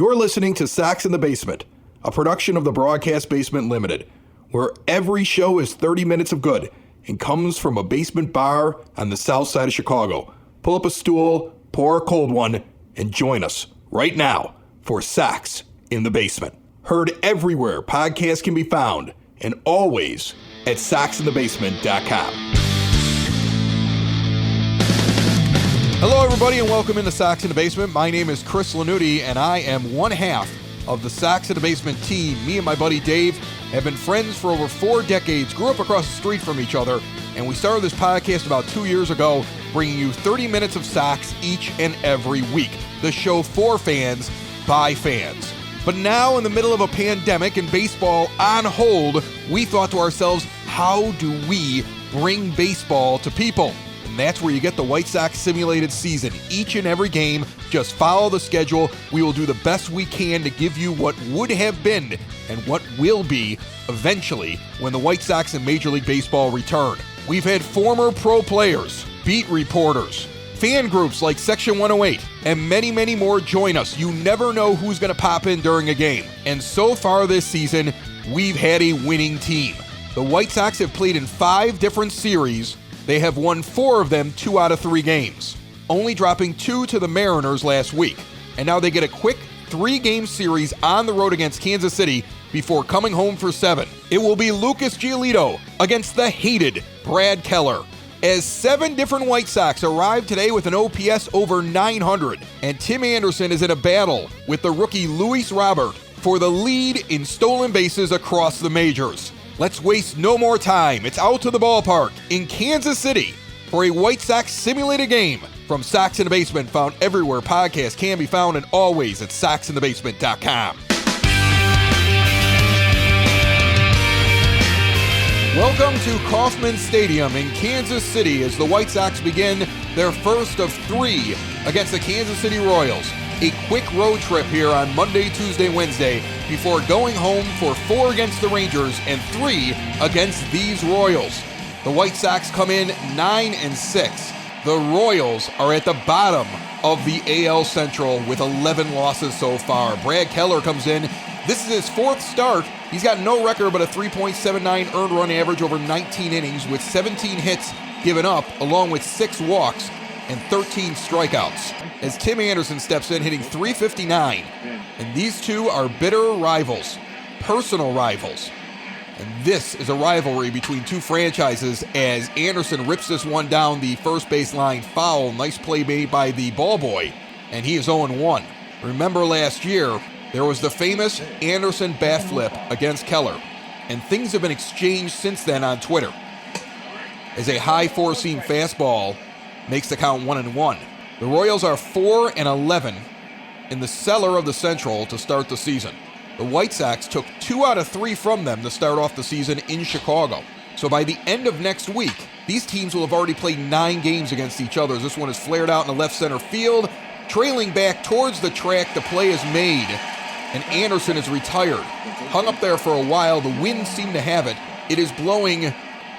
You're listening to Sox in the Basement, a production of the Broadcast Basement Limited, where every show is 30 minutes of good and comes from a basement bar on the south side of Chicago. Pull up a stool, pour a cold one, and join us right now for Sox in the Basement. Heard everywhere podcasts can be found, and always at soxinthebasement.com. Hello, everybody, and welcome into Sox in the Basement. My name is Chris Lanuti, and I am one half of the Sox in the Basement team. Me and my buddy Dave have been friends for over 4 decades, grew up across the street from each other, and we started this podcast about 2 years ago, bringing you 30 minutes of Sox each and every week. The show for fans, by fans. But now, in the middle of a pandemic and baseball on hold, we thought to ourselves, how do we bring baseball to people? And that's where you get the White Sox simulated season. Each and every game, just follow the schedule. We will do the best we can to give you what would have been and what will be eventually when the White Sox and Major League Baseball return. We've had former pro players, beat reporters, fan groups like Section 108, and many, many more join us. You never know who's going to pop in during a game. And so far this season, we've had a winning team. The White Sox have played in 5 different series. They have won 4 of them 2 out of 3 games, only dropping 2 to the Mariners last week. And now they get a quick 3-game series on the road against Kansas City before coming home for 7. It will be Lucas Giolito against the hated Brad Keller, as 7 different White Sox arrived today with an OPS over 900, and Tim Anderson is in a battle with the rookie Luis Robert for the lead in stolen bases across the majors. Let's waste no more time. It's out to the ballpark in Kansas City for a White Sox simulated game from Sox in the Basement, found everywhere podcasts can be found and always at soxinthebasement.com. Welcome to Kauffman Stadium in Kansas City as the White Sox begin their first of 3 against the Kansas City Royals. A quick road trip here on Monday, Tuesday, Wednesday before going home for 4 against the Rangers and 3 against these Royals. The White Sox come in 9-6. The Royals are at the bottom of the AL Central with 11 losses so far. Brad Keller comes in. This is his 4th start. He's got no record but a 3.79 earned run average over 19 innings with 17 hits given up, along with 6 walks and 13 strikeouts. As Tim Anderson steps in, hitting .359. And these two are bitter rivals, personal rivals. And this is a rivalry between 2 franchises as Anderson rips this one down the first baseline foul. Nice play made by the ball boy, and he is 0-1. Remember last year, there was the famous Anderson bat flip against Keller, and things have been exchanged since then on Twitter, as a high 4-seam fastball makes the count 1-1. The Royals are 4-11 in the cellar of the Central to start the season. The White Sox took 2 out of 3 from them to start off the season in Chicago. So by the end of next week, these teams will have already played 9 games against each other. This one is flared out in the left center field. Trailing back towards the track, the play is made, and Anderson is retired. Hung up there for a while, the wind seemed to have it. It is blowing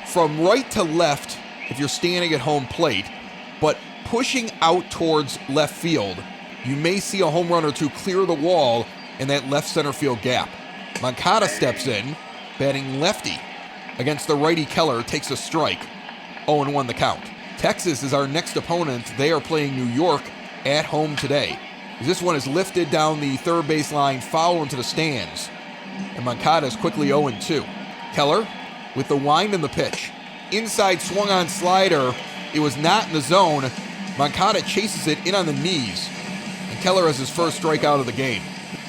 from right to left if you're standing at home plate, but pushing out towards left field. You may see a home run or 2 clear the wall in that left center field gap. Moncada steps in, batting lefty against the righty Keller, takes a strike, 0-1 the count. Texas is our next opponent. They are playing New York at home today. This one is lifted down the third baseline, foul into the stands, and Moncada is quickly 0-2. Keller with the wind and the pitch. Inside swung on slider. It was not in the zone. Moncada chases it in on the knees, and Keller has his first strikeout of the game.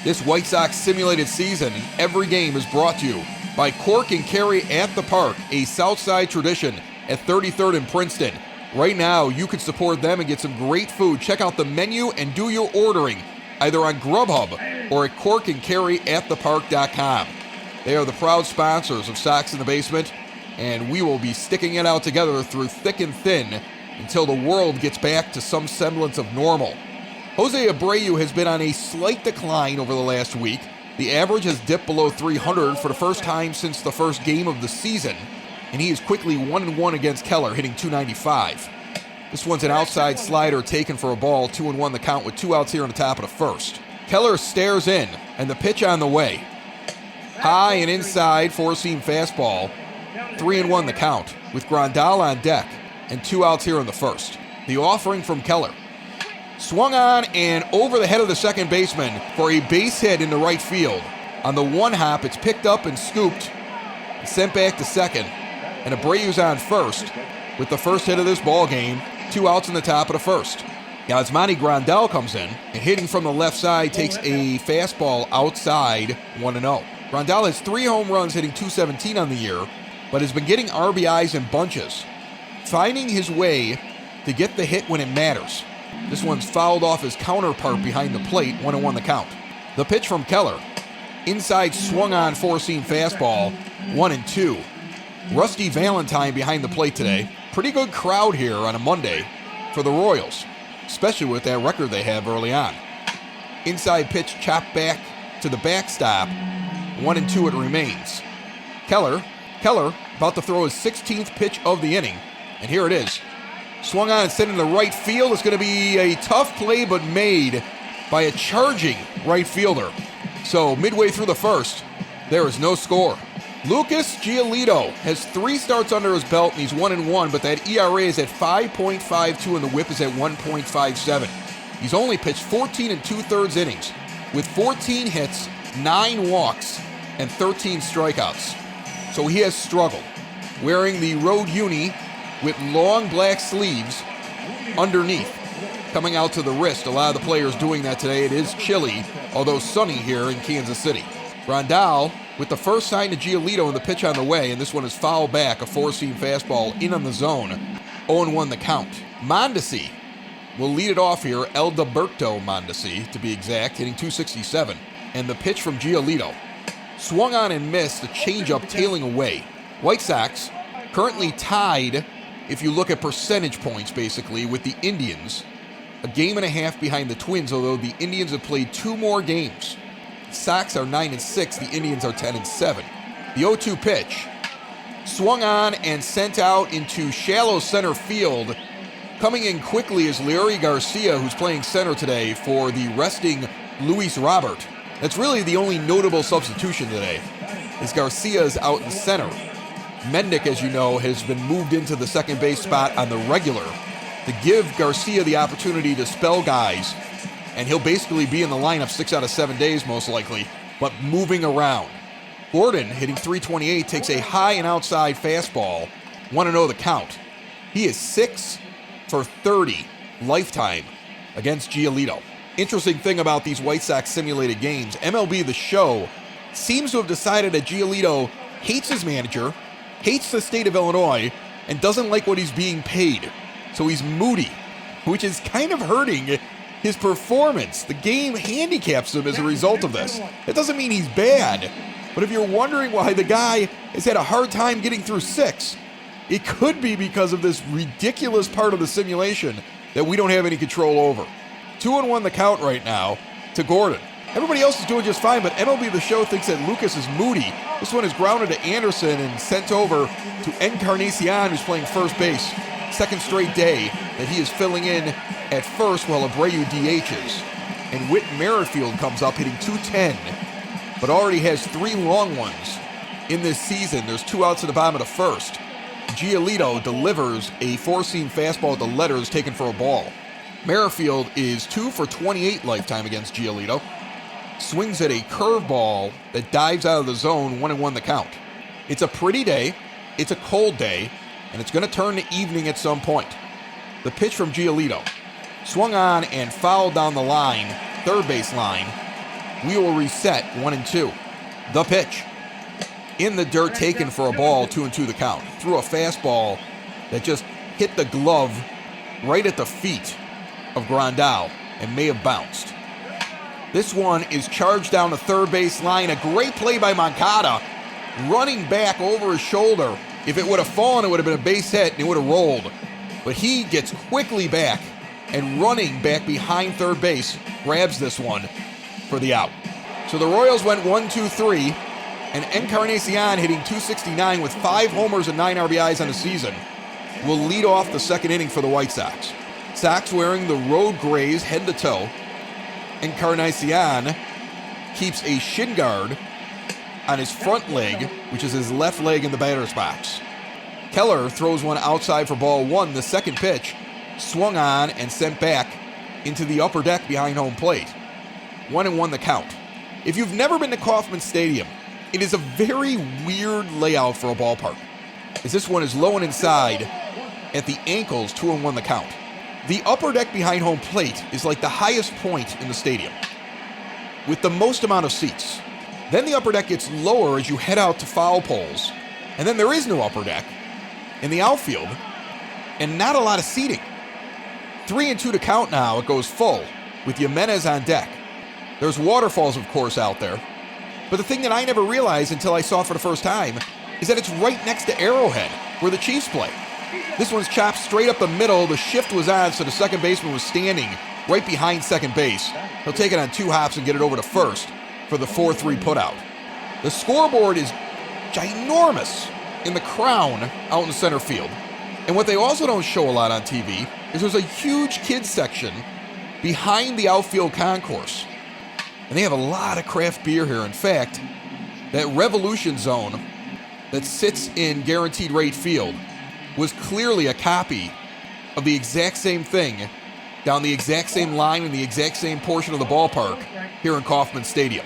This White Sox simulated season and every game is brought to you by Cork and Kerry at the Park, a Southside tradition at 33rd and Princeton. Right now, you can support them and get some great food. Check out the menu and do your ordering either on Grubhub or at corkandkerryatthepark.com. They are the proud sponsors of Sox in the Basement, and we will be sticking it out together through thick and thin until the world gets back to some semblance of normal. Jose Abreu has been on a slight decline over the last week. The average has dipped below 300 for the first time since the first game of the season, and he is quickly 1-1 against Keller, hitting .295. This one's an outside slider taken for a ball, 2-1 the count with 2 outs here in the top of the first. Keller stares in, and the pitch on the way. High and inside, four-seam fastball. 3-1 the count, with Grandal on deck, and 2 outs here in the first. The offering from Keller. Swung on and over the head of the second baseman for a base hit into right field. On the one hop, it's picked up and scooped, and sent back to second, and Abreu's on first with the first hit of this ball game. 2 outs in the top of the first. Yasmani Grandal comes in, and hitting from the left side takes a fastball outside, 1-0. Grandal has 3 home runs, hitting .217 on the year, but has been getting RBIs in bunches, finding his way to get the hit when it matters. This one's fouled off his counterpart behind the plate, 1-1 the count. The pitch from Keller. Inside swung on four-seam fastball, 1-2. Rusty Valentine behind the plate today. Pretty good crowd here on a Monday for the Royals, especially with that record they have early on. Inside pitch chopped back to the backstop, 1-2 it remains. Keller about to throw his 16th pitch of the inning, and here it is. Swung on and sent into right field. It's going to be a tough play, but made by a charging right fielder. So midway through the first, there is no score. Lucas Giolito has 3 starts under his belt, and he's 1-1, but that ERA is at 5.52 and the whip is at 1.57. He's only pitched 14 2/3 innings with 14 hits, 9 walks, and 13 strikeouts. So he has struggled. Wearing the road uni with long black sleeves underneath, coming out to the wrist. A lot of the players doing that today. It is chilly, although sunny here in Kansas City. Grandal with the first sign to Giolito and the pitch on the way, and this one is foul back, a four-seam fastball in on the zone. 0-1 the count. Mondesi will lead it off here. Eldeberto Mondesi, to be exact, hitting .267. And the pitch from Giolito. Swung on and missed, a changeup tailing away. White Sox currently tied, if you look at percentage points, basically, with the Indians. A game and a half behind the Twins, although the Indians have played 2 more games. The Sox are 9-6, the Indians are 10-7. The 0-2 pitch. Swung on and sent out into shallow center field. Coming in quickly is Leury Garcia, who's playing center today for the resting Luis Robert. That's really the only notable substitution today, is Garcia's out in center. Mendick, as you know, has been moved into the second base spot on the regular to give Garcia the opportunity to spell guys, and he'll basically be in the lineup 6 out of 7 days most likely, but moving around. Gordon, hitting .328, takes a high and outside fastball, 1-0 the count. He is 6 for 30 lifetime against Giolito. Interesting thing about these White Sox simulated games, MLB The Show seems to have decided that Giolito hates his manager, hates the state of Illinois, and doesn't like what he's being paid. So he's moody, which is kind of hurting his performance. The game handicaps him as a result of this. It doesn't mean he's bad, but if you're wondering why the guy has had a hard time getting through 6, it could be because of this ridiculous part of the simulation that we don't have any control over. 2-1 the count right now to Gordon. Everybody else is doing just fine, but MLB The Show thinks that Lucas is moody. This one is grounded to Anderson and sent over to Encarnacion, who's playing first base. Second straight day that he is filling in at first while Abreu DHs. And Whit Merrifield comes up hitting .210, but already has 3 long ones in this season. There's 2 outs at the bottom of the first. Giolito delivers a four-seam fastball at the letters taken for a ball. Merrifield is 2 for 28 lifetime against Giolito. Swings at a curveball that dives out of the zone, 1-1 the count. It's a pretty day, it's a cold day, and it's going to turn to evening at some point. The pitch from Giolito. Swung on and fouled down the line, third base line. We will reset, 1-2. The pitch. In the dirt, taken for a ball, 2-2 the count. Threw a fastball that just hit the glove right at the feet of Grandal and may have bounced. This one is charged down the third base line. A great play by Moncada, running back over his shoulder. If it would have fallen, it would have been a base hit and it would have rolled. But he gets quickly back and running back behind third base, grabs this one for the out. So the Royals went 1-2-3, and Encarnacion hitting .269 with 5 homers and 9 RBIs on the season will lead off the second inning for the White Sox. Sox wearing the road grays head to toe. Encarnacion keeps a shin guard on his front leg, which is his left leg in the batter's box. Keller throws one outside for ball one. The second pitch swung on and sent back into the upper deck behind home plate. 1-1 the count. If you've never been to Kauffman Stadium, it is a very weird layout for a ballpark, as this one is low and inside at the ankles. 2-1 the count. The upper deck behind home plate is like the highest point in the stadium, with the most amount of seats. Then the upper deck gets lower as you head out to foul poles, and then there is no upper deck in the outfield, and not a lot of seating. 3-2 to count now. It goes full with Jimenez on deck. There's waterfalls, of course, out there. But the thing that I never realized until I saw it for the first time is that it's right next to Arrowhead, where the Chiefs play. This one's chopped straight up the middle. The shift was on, so the second baseman was standing right behind second base. He'll take it on 2 hops and get it over to first for the 4-3 putout. The scoreboard is ginormous in the crown out in center field. And what they also don't show a lot on TV is there's a huge kids section behind the outfield concourse. And they have a lot of craft beer here. In fact, that Revolution Zone that sits in Guaranteed Rate Field was clearly a copy of the exact same thing down the exact same line in the exact same portion of the ballpark here in Kauffman Stadium.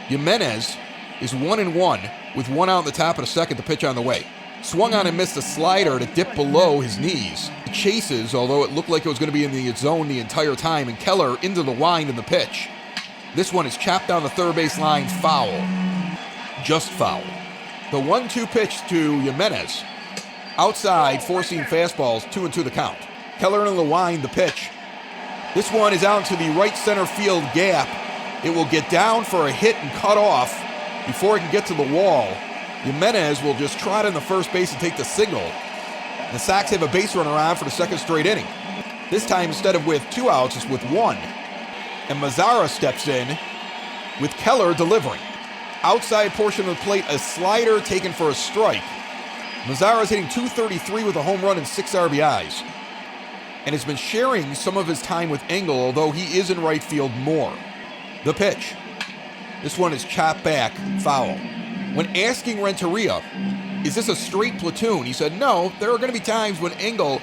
Jimenez is 1-1 with one out in the top of the second to pitch on the way. Swung on and missed a slider to dip below his knees. He chases, although it looked like it was going to be in the zone the entire time, and Keller into the wind in the pitch. This one is chopped down the third base line, foul. Just foul. The 1-2 pitch to Jimenez. Outside, four-seam fastballs, 2-2 the count. Keller into the wind, the pitch. This one is out to the right center field gap. It will get down for a hit and cut off before it can get to the wall. Jimenez will just trot in the first base and take the single. The Sox have a base runner on for the second straight inning. This time, instead of with 2 outs, it's with 1. And Mazara steps in with Keller delivering. Outside portion of the plate, a slider taken for a strike. Mazara's hitting .233 with a home run and 6 RBIs. And has been sharing some of his time with Engel, although he is in right field more. The pitch. This one is chopped back, foul. When asking Renteria, is this a straight platoon? He said, no, there are going to be times when Engel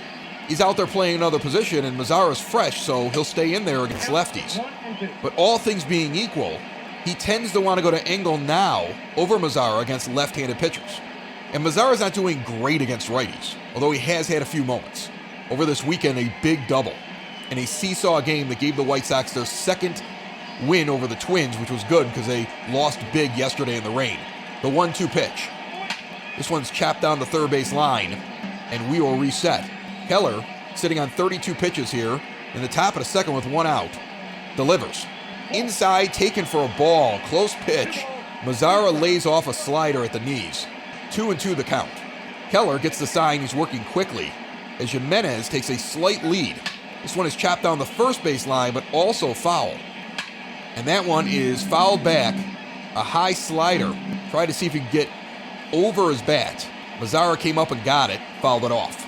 is out there playing another position and Mazara's fresh, so he'll stay in there against lefties. But all things being equal, he tends to want to go to Engel now over Mazara against left-handed pitchers. And Mazara's not doing great against righties, although he has had a few moments. Over this weekend, a big double in a seesaw game that gave the White Sox their second win over the Twins, which was good because they lost big yesterday in the rain. The 1-2 pitch. This one's chopped down the third base line, and we will reset. Keller, sitting on 32 pitches here, in the top of the second with 1 out, delivers. Inside, taken for a ball, close pitch. Mazara lays off a slider at the knees. 2-2 the count. Keller gets the sign he's working quickly as Jimenez takes a slight lead. This one is chopped down the first base line, but also foul. And that one is fouled back. A high slider. Tried to see if he could get over his bat. Mazara came up and got it, fouled it off.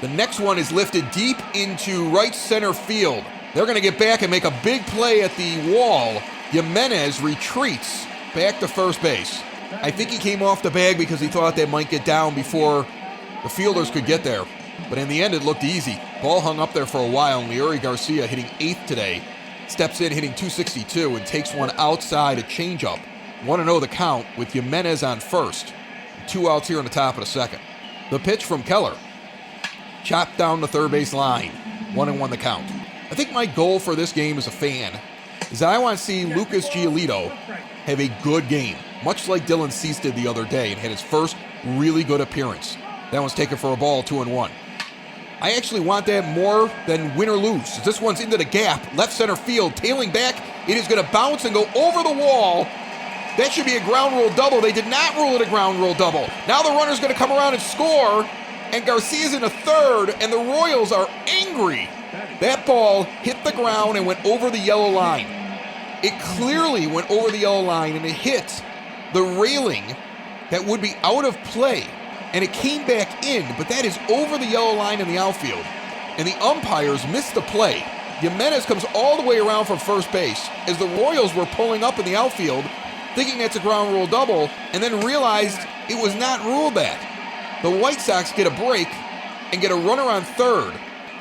The next one is lifted deep into right center field. They're going to get back and make a big play at the wall. Jimenez retreats back to first base. I think he came off the bag because he thought they might get down before the fielders could get there. But in the end, it looked easy. Ball hung up there for a while, and Leury Garcia, hitting 8th today, steps in hitting .262 and takes one outside, a changeup. 1-0 the count with Jimenez on first. 2 outs here in the top of the second. The pitch from Keller. Chopped down the third base line. 1-1 the count. I think my goal for this game as a fan is that I want to see Lucas Giolito have a good game, much like Dylan Cease did the other day and had his first really good appearance. That one's taken for a ball, 2-1. I actually want that more than win or lose. This one's into the gap, left center field, tailing back. It is going to bounce and go over the wall. That should be a ground rule double. They did not rule it a ground rule double. Now the runner's going to come around and score, and Garcia's in a third, and the Royals are angry. That ball hit the ground and went over the yellow line. It clearly went over the yellow line, and it hit the railing that would be out of play. And it came back in, but that is over the yellow line in the outfield. And the umpires missed the play. Jimenez comes all the way around from first base as the Royals were pulling up in the outfield, thinking that's a ground rule double, and then realized it was not ruled that. The White Sox get a break and get a runner on third,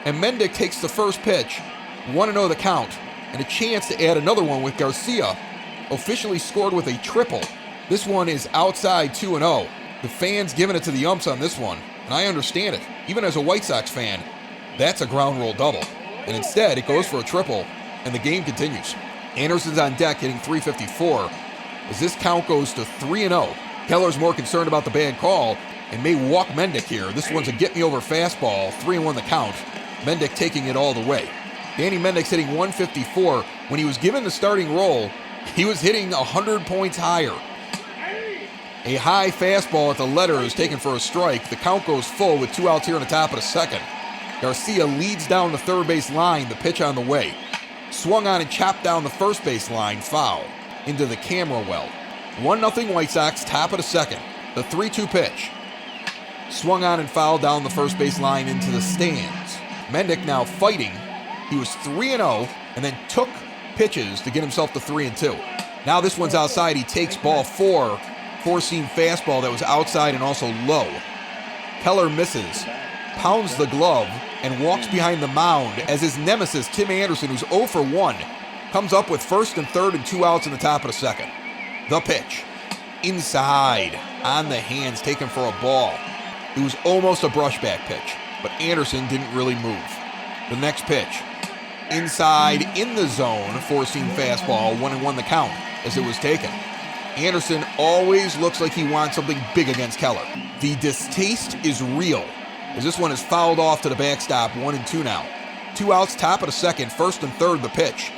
and Mendick takes the first pitch, 1-0 the count, and a chance to add another one with Garcia, officially scored with a triple. This one is outside 2-0. The fans giving it to the umps on this one, and I understand it. Even as a White Sox fan, that's a ground rule double. And instead, it goes for a triple, and the game continues. Anderson's on deck hitting .354 as this count goes to 3-0. Keller's more concerned about the bad call and may walk Mendick here. This one's a get-me-over fastball, 3-1 the count. Mendick taking it all the way. Danny Mendick's hitting .154. When he was given the starting role, he was hitting 100 points higher. A high fastball at the letter is taken for a strike. The count goes full with 2 outs here in the top of the second. Garcia leads down the third base line, the pitch on the way. Swung on and chopped down the first base line, foul, into the camera well. 1-0 White Sox, top of the second. The 3-2 pitch. Swung on and fouled down the first base line into the stands. Mendick now fighting. He was 3-0 and then took pitches to get himself to 3-2. Now this one's outside. He takes ball 4. Four-seam fastball that was outside and also low. Keller misses, pounds the glove, and walks behind the mound as his nemesis, Tim Anderson, who's 0 for 1, comes up with first and third and 2 outs in the top of the second. The pitch. Inside, on the hands, taken for a ball. It was almost a brushback pitch, but Anderson didn't really move. The next pitch. Inside, in the zone, four-seam fastball, 1-1 the count as it was taken. Anderson always looks like he wants something big against Keller. The distaste is real, as this one is fouled off to the backstop, 1-2 now. 2 outs, top of the second, first and third the pitch.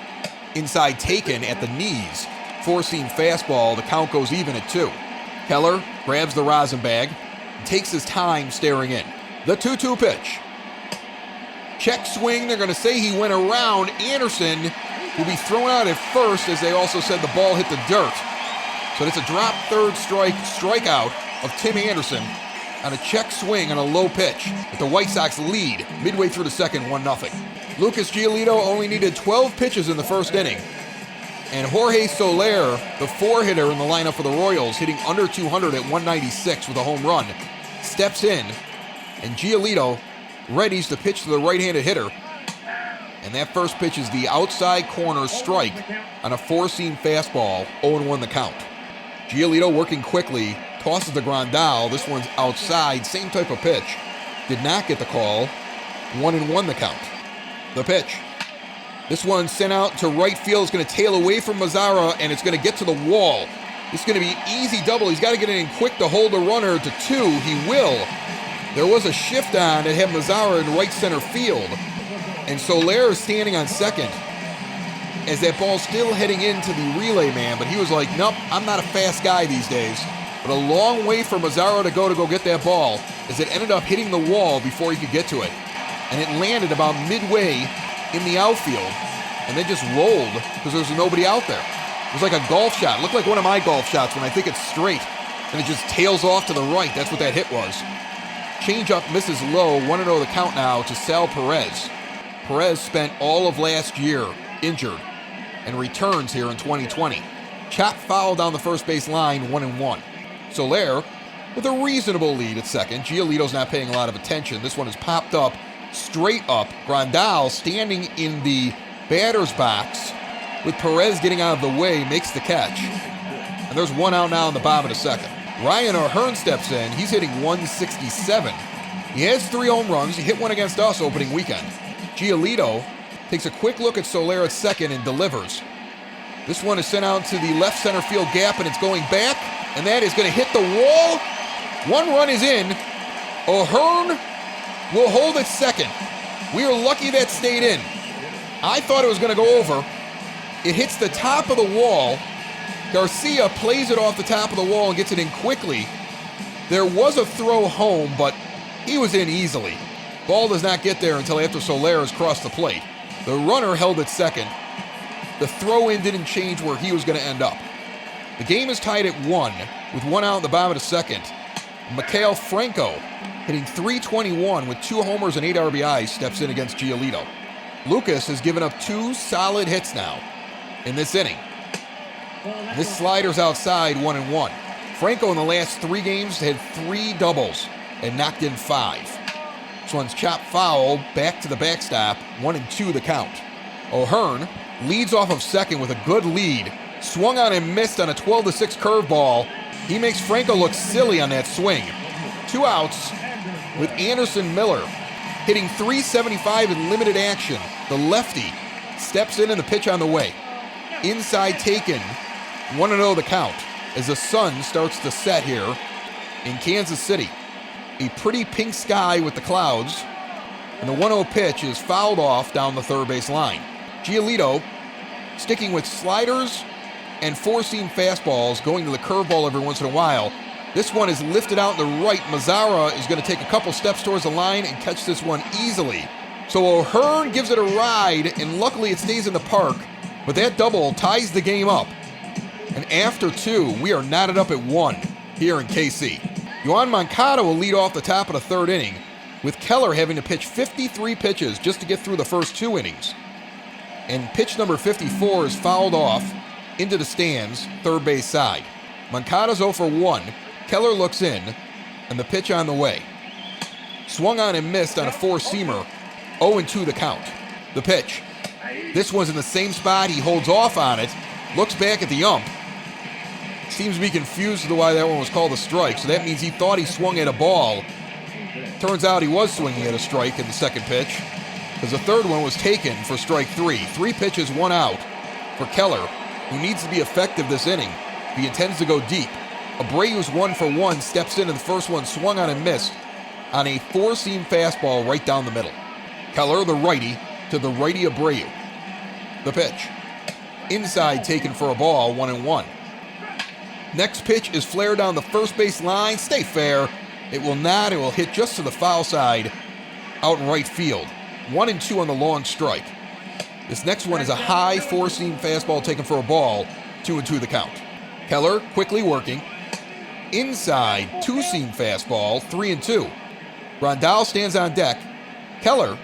Inside taken at the knees, four-seam fastball, the count goes even at 2. Keller grabs the rosin bag, and takes his time staring in. The 2-2 pitch. Check swing, they're going to say he went around. Anderson will be thrown out at first, as they also said the ball hit the dirt. So it's a drop third strikeout of Tim Anderson on a check swing on a low pitch. But the White Sox lead midway through the second, 1-0. Lucas Giolito only needed 12 pitches in the first inning. And Jorge Soler, the 4-hitter in the lineup for the Royals, hitting under 200 at 196 with a home run, steps in, and Giolito readies to pitch to the right-handed hitter. And that first pitch is the outside corner strike on a four-seam fastball, 0-1 the count. Giolito working quickly, tosses the Grandal. This one's outside, same type of pitch. Did not get the call, 1-1 the count. The pitch. This one sent out to right field. It's going to tail away from Mazara, and it's going to get to the wall. It's going to be easy double. He's got to get it in quick to hold the runner to 2. He will. There was a shift on that had Mazara in right center field. And Soler is standing on second as that ball's still heading into the relay man. But he was like, nope, I'm not a fast guy these days. But a long way for Mazara to go get that ball as it ended up hitting the wall before he could get to it. And it landed about midway in the outfield and then just rolled because there was nobody out there. It was like a golf shot. It looked like one of my golf shots when I think it's straight and it just tails off to the right. That's what that hit was. Changeup misses low, 1-0 the count now to Sal Perez. Perez spent all of last year injured and returns here in 2020. Chop foul down the first base line, 1-1. Soler with a reasonable lead at second. Giolito's not paying a lot of attention. This one is popped up, straight up. Grandal standing in the batter's box with Perez getting out of the way, makes the catch. And there's 1 out now in the bottom of the second. Ryan O'Hearn steps in. He's hitting .167. He has 3 home runs. He hit one against us opening weekend. Giolito takes a quick look at Soler at second and delivers. This one is sent out to the left center field gap, and it's going back, and that is going to hit the wall. 1 run is in. O'Hearn will hold at second. We are lucky that stayed in. I thought it was going to go over. It hits the top of the wall. Garcia plays it off the top of the wall and gets it in quickly. There was a throw home, but he was in easily. Ball does not get there until after Soler has crossed the plate. The runner held at second. The throw-in didn't change where he was going to end up. The game is tied at 1 with 1 out in the bottom of the second. Maikel Franco, hitting .321 with 2 homers and 8 RBIs, steps in against Giolito. Lucas has given up 2 solid hits now in this inning. This slider's outside 1-1. Franco in the last 3 games had 3 doubles and knocked in 5. This one's chopped foul, back to the backstop, 1-2 the count. O'Hearn leads off of second with a good lead. Swung on and missed on a 12-6 curveball. He makes Franco look silly on that swing. 2 outs with Anderson Miller hitting .375 in limited action. The lefty steps in and the pitch on the way. Inside taken, 1-0 the count as the sun starts to set here in Kansas City. A pretty pink sky with the clouds, and the 1-0 pitch is fouled off down the third base line. Giolito sticking with sliders and 4-seam fastballs, going to the curveball every once in a while. This one is lifted out in the right. Mazara is going to take a couple steps towards the line and catch this one easily. So O'Hearn gives it a ride, and luckily it stays in the park, but that double ties the game up. And after 2, we are knotted up at 1 here in KC. Yoan Moncada will lead off the top of the third inning, with Keller having to pitch 53 pitches just to get through the first 2 innings. And pitch number 54 is fouled off into the stands, third base side. Moncada's 0 for 1. Keller looks in, and the pitch on the way. Swung on and missed on a 4-seamer, 0-2 the count. The pitch. This one's in the same spot. He holds off on it, looks back at the ump. Seems to be confused as to why that one was called a strike, so that means he thought he swung at a ball. Turns out he was swinging at a strike in the second pitch, because the third one was taken for strike 3. 3 pitches, 1 out for Keller, who needs to be effective this inning if he intends to go deep. Abreu's 1 for 1 steps in, and the first one swung on and missed on a 4-seam fastball right down the middle. Keller, the righty, to the righty Abreu. The pitch. Inside taken for a ball, 1-1. Next pitch is flared down the first base line. Stay fair. It will not. It will hit just to the foul side out in right field. 1-2 on the long strike. This next one is a high 4-seam fastball taken for a ball, 2-2 the count. Keller quickly working. Inside 2-seam fastball, 3-2. Grandal stands on deck. Keller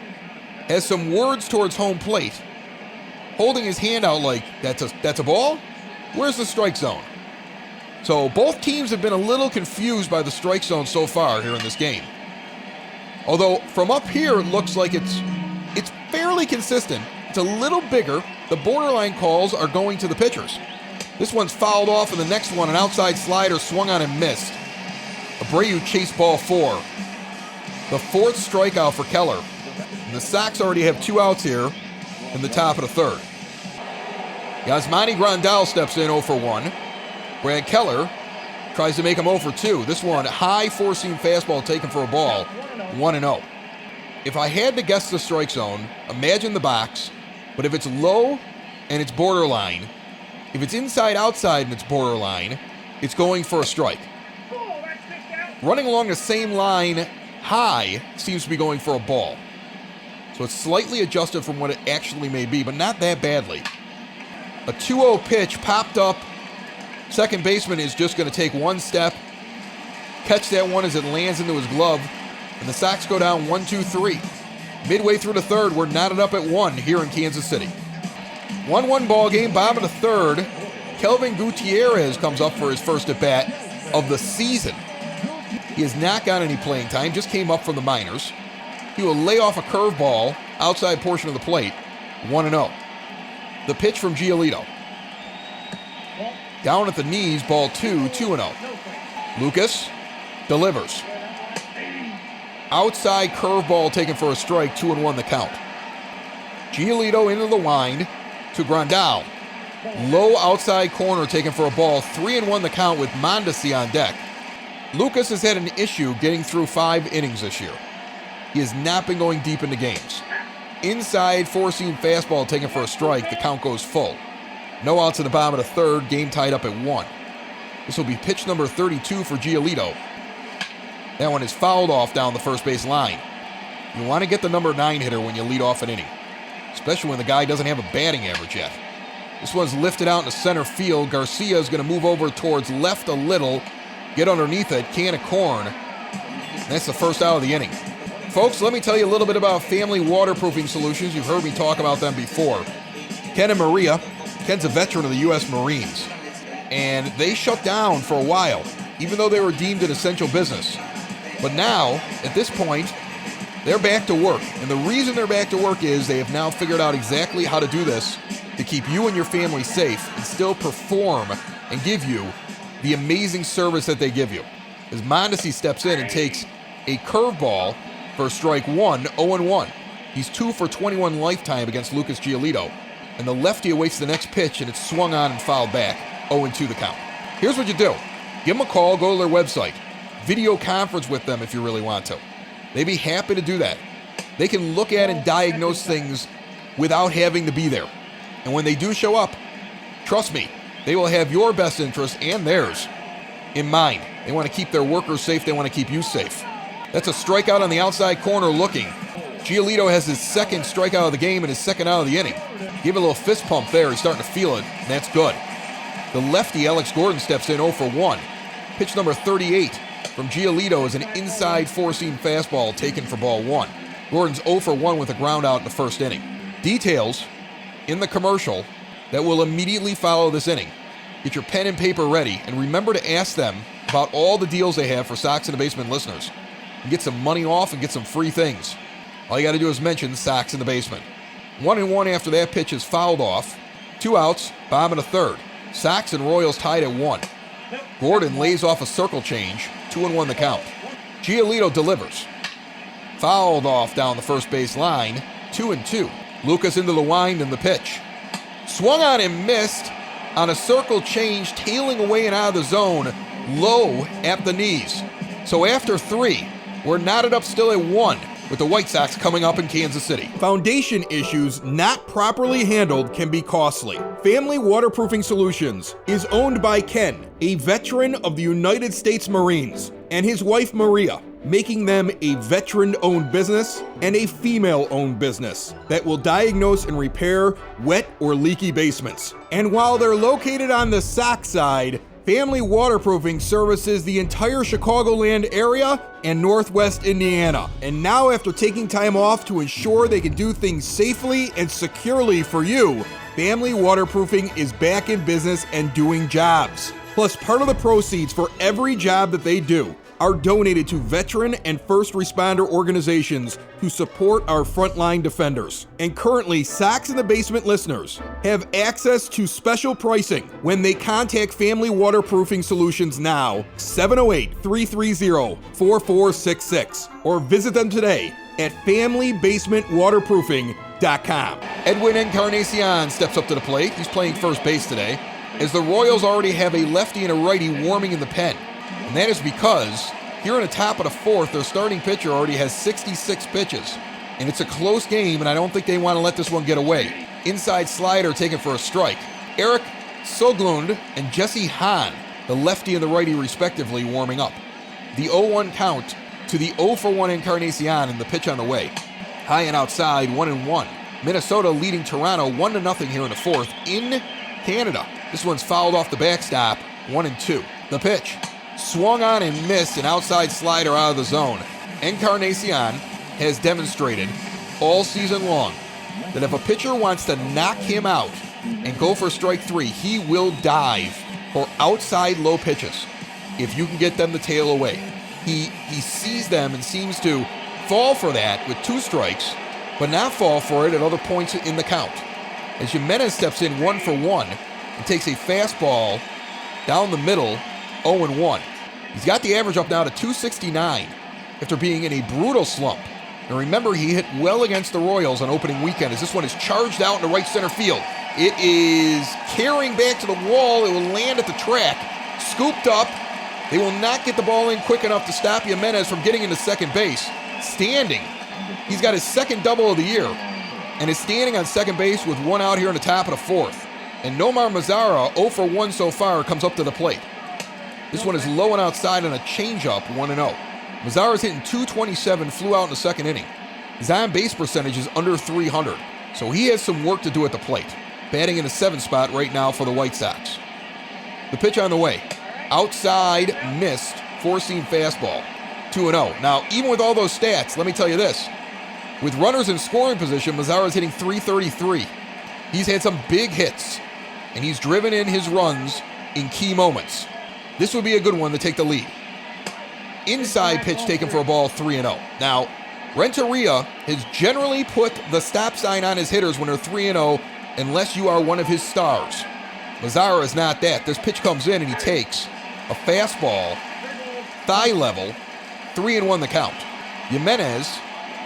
has some words towards home plate, holding his hand out like, that's a ball? Where's the strike zone? So both teams have been a little confused by the strike zone so far here in this game. Although from up here it looks like it's fairly consistent. It's a little bigger. The borderline calls are going to the pitchers. This one's fouled off, and the next one, an outside slider swung on and missed. Abreu chased ball 4. The 4th strikeout for Keller. And the Sox already have 2 outs here in the top of the third. Yasmani Grandal steps in 0 for 1. Brad Keller tries to make him 0 for 2. This one, high 4-seam fastball taken for a ball, 1-0. If I had to guess the strike zone, imagine the box, but if it's low and it's borderline, if it's inside-outside and it's borderline, it's going for a strike. Running along the same line, high, seems to be going for a ball. So it's slightly adjusted from what it actually may be, but not that badly. A 2-0 pitch popped up. Second baseman is just going to take 1 step, catch that one as it lands into his glove, and the Sox go down 1-2-3. Midway through the third, we're knotted up at 1 here in Kansas City. 1-1 ball game, bottom of the third. Kelvin Gutierrez comes up for his first at-bat of the season. He has not gotten any playing time, just came up from the minors. He will lay off a curveball outside portion of the plate, 1-0. The pitch from Giolito. Down at the knees, ball 2, 2-0. Lucas delivers. Outside curveball taken for a strike, 2-1 the count. Giolito into the wind to Grandal. Low outside corner taken for a ball, 3-1 the count with Mondesi on deck. Lucas has had an issue getting through 5 innings this year. He has not been going deep into games. Inside 4-seam fastball taken for a strike, the count goes full. No outs in the bottom of the third, game tied up at 1. This will be pitch number 32 for Giolito. That one is fouled off down the first base line. You want to get the number 9 hitter when you lead off an inning, especially when the guy doesn't have a batting average yet. This one's lifted out into center field. Garcia is going to move over towards left a little, get underneath it, can of corn. That's the first out of the inning. Folks, let me tell you a little bit about Family Waterproofing Solutions. You've heard me talk about them before. Ken and Maria. Ken's a veteran of the U.S. Marines, and they shut down for a while, even though they were deemed an essential business. But now, at this point, they're back to work. And the reason they're back to work is they have now figured out exactly how to do this to keep you and your family safe and still perform and give you the amazing service that they give you. As Mondesi steps in and takes a curveball for strike one, 0-1. He's 2 for 21 lifetime against Lucas Giolito. And the lefty awaits the next pitch, and it's swung on and fouled back, 0-2 the count. Here's what you do. Give them a call, go to their website. Video conference with them if you really want to. They'd be happy to do that. They can look at and diagnose things without having to be there. And when they do show up, trust me, they will have your best interest and theirs in mind. They want to keep their workers safe. They want to keep you safe. That's a strikeout on the outside corner looking. Giolito has his second strikeout of the game and his second out of the inning. Give a little fist pump there. He's starting to feel it, and that's good. The lefty, Alex Gordon, steps in 0 for 1. Pitch number 38 from Giolito is an inside four-seam fastball taken for ball 1. Gordon's 0 for 1 with a ground out in the first inning. Details in the commercial that will immediately follow this inning. Get your pen and paper ready, and remember to ask them about all the deals they have for Sox in the Basement listeners. And get some money off and get some free things. All you got to do is mention Sox in the Basement. 1-1 after that pitch is fouled off. 2 outs, bottom of the third. Sox and Royals tied at 1. Gordon lays off a circle change. 2-1 the count. Giolito delivers. Fouled off down the first base line. 2-2. Lucas into the wind and the pitch. Swung on and missed on a circle change, tailing away and out of the zone, low at the knees. So after 3, we're knotted up still at 1. With the White Sox coming up in Kansas City. Foundation issues not properly handled can be costly. Family Waterproofing Solutions is owned by Ken, a veteran of the United States Marines, and his wife Maria, making them a veteran-owned business and a female-owned business that will diagnose and repair wet or leaky basements. And while they're located on the Sox side, Family Waterproofing services the entire Chicagoland area and Northwest Indiana. And now, after taking time off to ensure they can do things safely and securely for you, Family Waterproofing is back in business and doing jobs. Plus, part of the proceeds for every job that they do are donated to veteran and first responder organizations who support our frontline defenders. And currently, Sox in the Basement listeners have access to special pricing when they contact Family Waterproofing Solutions now, 708-330-4466, or visit them today at FamilyBasementWaterproofing.com. Edwin Encarnacion steps up to the plate. He's playing first base today, as the Royals already have a lefty and a righty warming in the pen. And that is because here in the top of the 4th, their starting pitcher already has 66 pitches. And it's a close game, and I don't think they want to let this one get away. Inside slider taken for a strike. Eric Soglund and Jesse Hahn, the lefty and the righty respectively, warming up. The 0-1 count to the 0 for 1 Encarnacion and the pitch on the way. High and outside, 1-1. Minnesota leading Toronto 1-0 here in the 4th in Canada. This one's fouled off the backstop, 1-2. The pitch. Swung on and missed, an outside slider out of the zone. Encarnacion has demonstrated all season long that if a pitcher wants to knock him out and go for strike 3, he will dive for outside low pitches if you can get them to tail away. He sees them and seems to fall for that with 2 strikes, but not fall for it at other points in the count. As Jimenez steps in 1 for 1 and takes a fastball down the middle, 0-1. He's got the average up now to 269 after being in a brutal slump. And remember, he hit well against the Royals on opening weekend as this one is charged out into right center field. It is carrying back to the wall. It will land at the track. Scooped up. They will not get the ball in quick enough to stop Jimenez from getting into second base. Standing. He's got his second double of the year and is standing on second base with 1 out here in the top of the 4th. And Nomar Mazara, 0 for 1 so far, comes up to the plate. This one is low and outside on a changeup, 1-0. Mazara's hitting .227, flew out in the second inning. His on-base percentage is under 300, so he has some work to do at the plate. Batting in the 7th spot right now for the White Sox. The pitch on the way. Outside, missed, four-seam fastball. 2-0. Now, even with all those stats, let me tell you this. With runners in scoring position, Mazara's hitting .333. He's had some big hits, and he's driven in his runs in key moments. This would be a good one to take the lead. Inside pitch taken for a ball, 3-0. Now, Renteria has generally put the stop sign on his hitters when they're 3-0 unless you are one of his stars. Mazara is not that. This pitch comes in and he takes a fastball, thigh level, 3-1 the count. Jimenez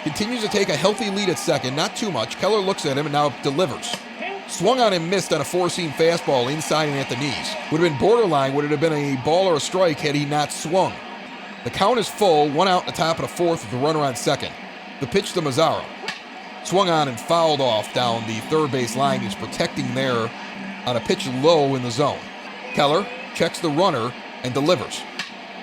continues to take a healthy lead at second, not too much. Keller looks at him and now delivers. Swung on and missed on a four-seam fastball inside and at the knees. Would have been borderline, would it have been a ball or a strike had he not swung. The count is full, one out in the top of the fourth with the runner on second. The pitch to Mazara. Swung on and fouled off down the third base line. He's protecting there on a pitch low in the zone. Keller checks the runner and delivers.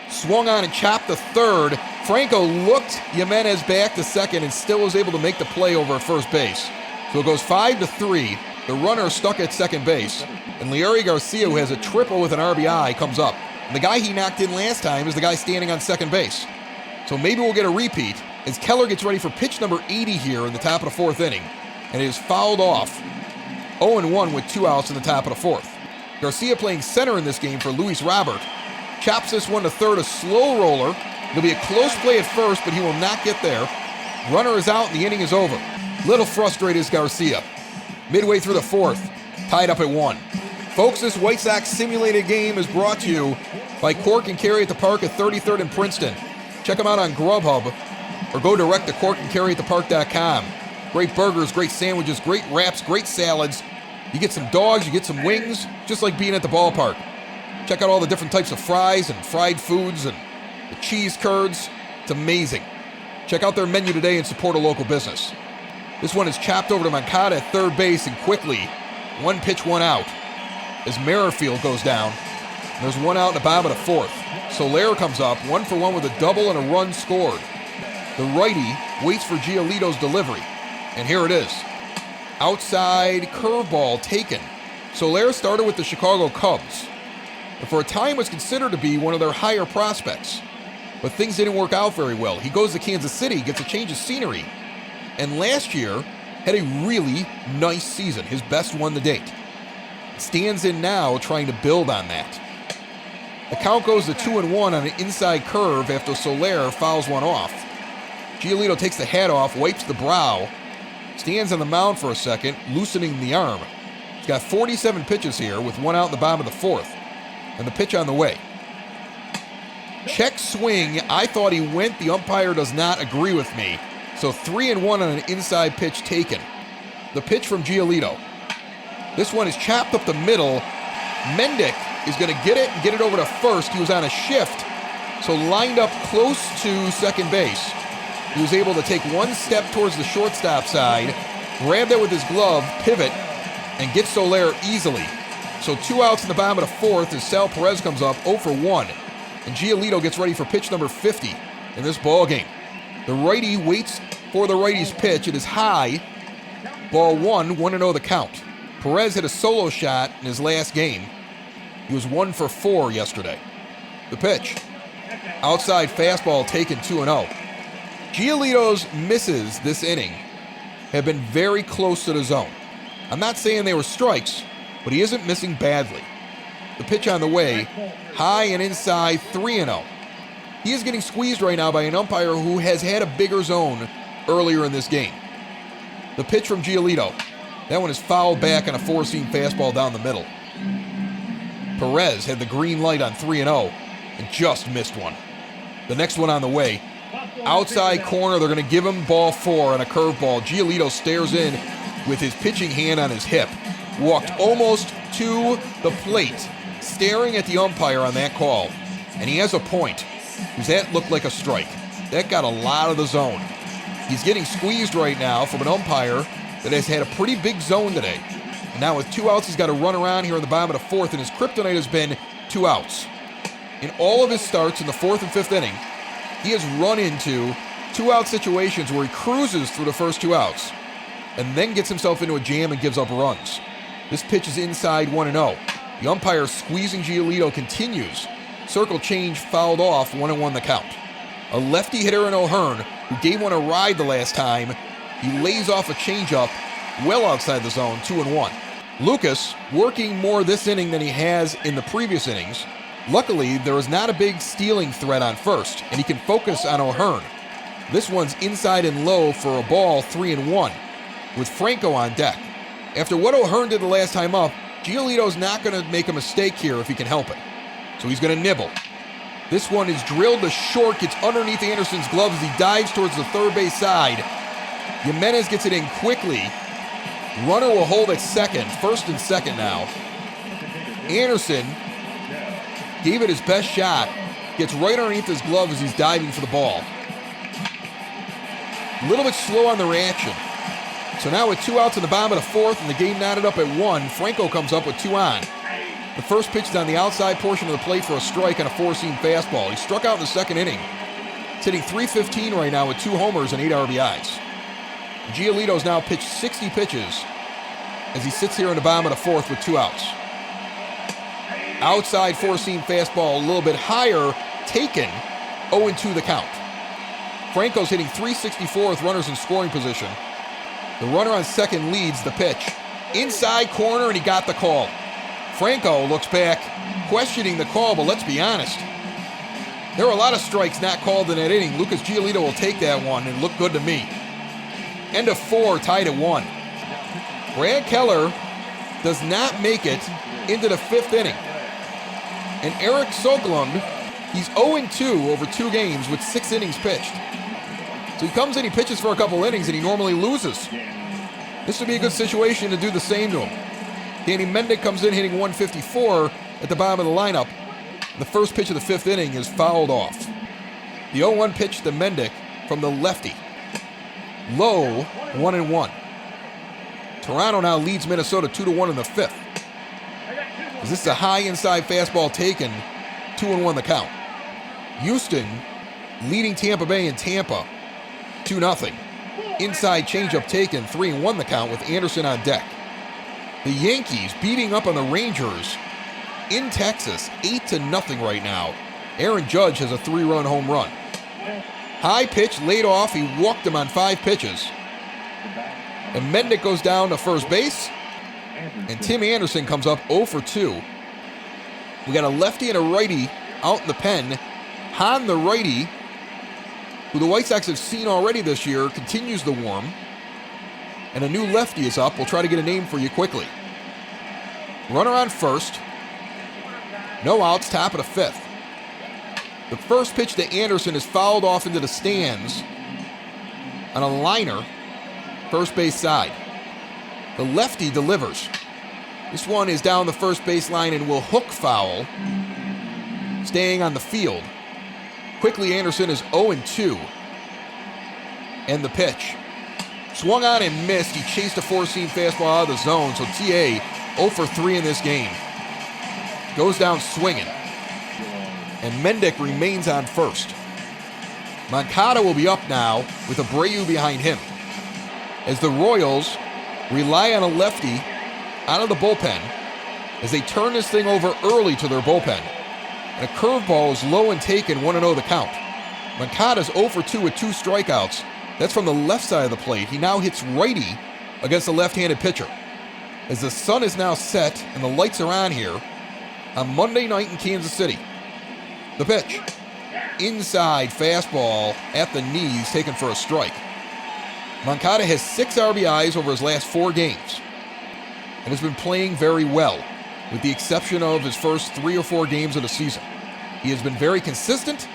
Swung on and chopped the third. Franco looked Jimenez back to second and still was able to make the play over at first base. So it goes 5-3. The runner stuck at second base. And Leury Garcia, who has a triple with an RBI, comes up. And the guy he knocked in last time is the guy standing on second base. So maybe we'll get a repeat as Keller gets ready for pitch number 80 here in the top of the fourth inning. And it is fouled off. 0-1 with 2 outs in the top of the fourth. Garcia playing center in this game for Luis Robert. Chops this one to third, a slow roller. It'll be a close play at first, but he will not get there. Runner is out and the inning is over. Little frustrated is Garcia. Midway through the fourth, tied up at 1. Folks, this White Sox simulated game is brought to you by Cork and Carry at the Park at 33rd and Princeton. Check them out on Grubhub or go direct to corkandcarryatthepark.com. Great burgers, great sandwiches, great wraps, great salads. You get some dogs, you get some wings, just like being at the ballpark. Check out all the different types of fries and fried foods and the cheese curds. It's amazing. Check out their menu today and support a local business. This one is chopped over to Moncada at third base and quickly, 1 pitch, 1 out. As Merrifield goes down, there's 1 out in the bottom of the fourth. Soler comes up, 1-for-1 with a double and a run scored. The righty waits for Giolito's delivery, and here it is. Outside curveball taken. Soler started with the Chicago Cubs, and for a time was considered to be one of their higher prospects. But things didn't work out very well. He goes to Kansas City, gets a change of scenery, and last year had a really nice season, his best one to date. Stands in now trying to build on that. The count goes to 2-1 on an inside curve after Soler fouls one off. Giolito takes the hat off, wipes the brow, stands on the mound for a second, loosening the arm. He's got 47 pitches here with 1 out in the bottom of the fourth. And the pitch on the way. Check swing. I thought he went. The umpire does not agree with me. So 3-1 on an inside pitch taken. The pitch from Giolito. This one is chopped up the middle. Mendick is going to get it and get it over to first. He was on a shift, so lined up close to second base. He was able to take 1 step towards the shortstop side, grab that with his glove, pivot, and get Soler easily. So 2 outs in the bottom of the fourth as Sal Perez comes up 0-for-1. And Giolito gets ready for pitch number 50 in this ball game. The righty waits for the righty's pitch. It is high. Ball 1, 1-0 the count. Perez hit a solo shot in his last game. He was 1-for-4 yesterday. The pitch. Outside fastball taken 2-0. Giolito's misses this inning have been very close to the zone. I'm not saying they were strikes, but he isn't missing badly. The pitch on the way, high and inside, 3-0. He is getting squeezed right now by an umpire who has had a bigger zone earlier in this game. The pitch from Giolito. That one is fouled back on a four-seam fastball down the middle. Perez had the green light on 3-0 and just missed one. The next one on the way. Outside corner, they're going to give him ball 4 on a curveball. Giolito stares in with his pitching hand on his hip. Walked almost to the plate, staring at the umpire on that call. And he has a point, because that looked like a strike. That got a lot of the zone. He's getting squeezed right now from an umpire that has had a pretty big zone today. And now with 2 outs, he's got to run around here in the bottom of the fourth, and his kryptonite has been 2 outs. In all of his starts in the fourth and fifth inning, he has run into 2-out situations where he cruises through the first 2 outs and then gets himself into a jam and gives up runs. This pitch is inside 1-0. The umpire squeezing Giolito continues. Circle change fouled off, 1-1 the count. A lefty hitter in O'Hearn, who gave one a ride the last time. He lays off a changeup well outside the zone, 2-1. Lucas working more this inning than he has in the previous innings. Luckily, there is not a big stealing threat on first, and he can focus on O'Hearn. This one's inside and low for a ball, 3-1, with Franco on deck. After what O'Hearn did the last time up, Giolito's not going to make a mistake here if he can help it. So he's going to nibble. This one is drilled to short, gets underneath Anderson's glove as he dives towards the third base side. Jimenez gets it in quickly. Runner will hold at second, first and second now. Anderson gave it his best shot, gets right underneath his glove as he's diving for the ball. A little bit slow on the reaction. So now with 2 outs in the bottom of the fourth and the game knotted up at 1, Franco comes up with 2 on. The first pitch is on the outside portion of the plate for a strike on a four-seam fastball. He struck out in the second inning. He's hitting .315 right now with 2 homers and 8 RBIs. Giolito's now pitched 60 pitches as he sits here in the bottom of the fourth with 2 outs. Outside four-seam fastball a little bit higher, taken, 0-2 the count. Franco's hitting .364 with runners in scoring position. The runner on second leads the pitch. Inside corner, and he got the call. Franco looks back, questioning the call, but let's be honest. There were a lot of strikes not called in that inning. Lucas Giolito will take that one and look good to me. End of 4, tied at 1. Brad Keller does not make it into the 5th inning. And Eric Soglund, he's 0-2 over 2 games with 6 innings pitched. So he comes in, he pitches for a couple innings, and he normally loses. This would be a good situation to do the same to him. Danny Mendick comes in hitting .154 at the bottom of the lineup. The first pitch of the 5th inning is fouled off. The 0-1 pitch to Mendick from the lefty. Low, 1-1. Toronto now leads Minnesota 2-1 in the 5th. As this is a high inside fastball taken, 2-1 the count. Houston leading Tampa Bay in Tampa, 2-0. Inside changeup taken, 3-1 the count with Anderson on deck. The Yankees beating up on the Rangers in Texas, 8-0 right now. Aaron Judge has a 3-run home run. High pitch laid off. He walked him on 5 pitches. And Mendick goes down to first base. And Tim Anderson comes up 0 for 2. We got a lefty and a righty out in the pen. Hahn, the righty, who the White Sox have seen already this year, continues the warm. And a new lefty is up. We'll try to get a name for you quickly. Runner on first. No outs, top of the 5th. The first pitch to Anderson is fouled off into the stands on a liner, first base side. The lefty delivers. This one is down the first base line and will hook foul, staying on the field. Quickly, Anderson is 0-2. And the pitch. Swung on and missed. He chased a four-seam fastball out of the zone, so TA 0 for 3 in this game. Goes down swinging. And Mendick remains on first. Moncada will be up now with Abreu behind him, as the Royals rely on a lefty out of the bullpen as they turn this thing over early to their bullpen. And a curveball is low and taken, 1-0 the count. Moncada's 0 for 2 with 2 strikeouts. That's from the left side of the plate. He now hits righty against the left-handed pitcher. As the sun is now set and the lights are on here on Monday night in Kansas City. The pitch. Inside fastball at the knees, taken for a strike. Moncada has 6 RBIs over his last 4 games and has been playing very well, with the exception of his first 3 or 4 games of the season. He has been very consistent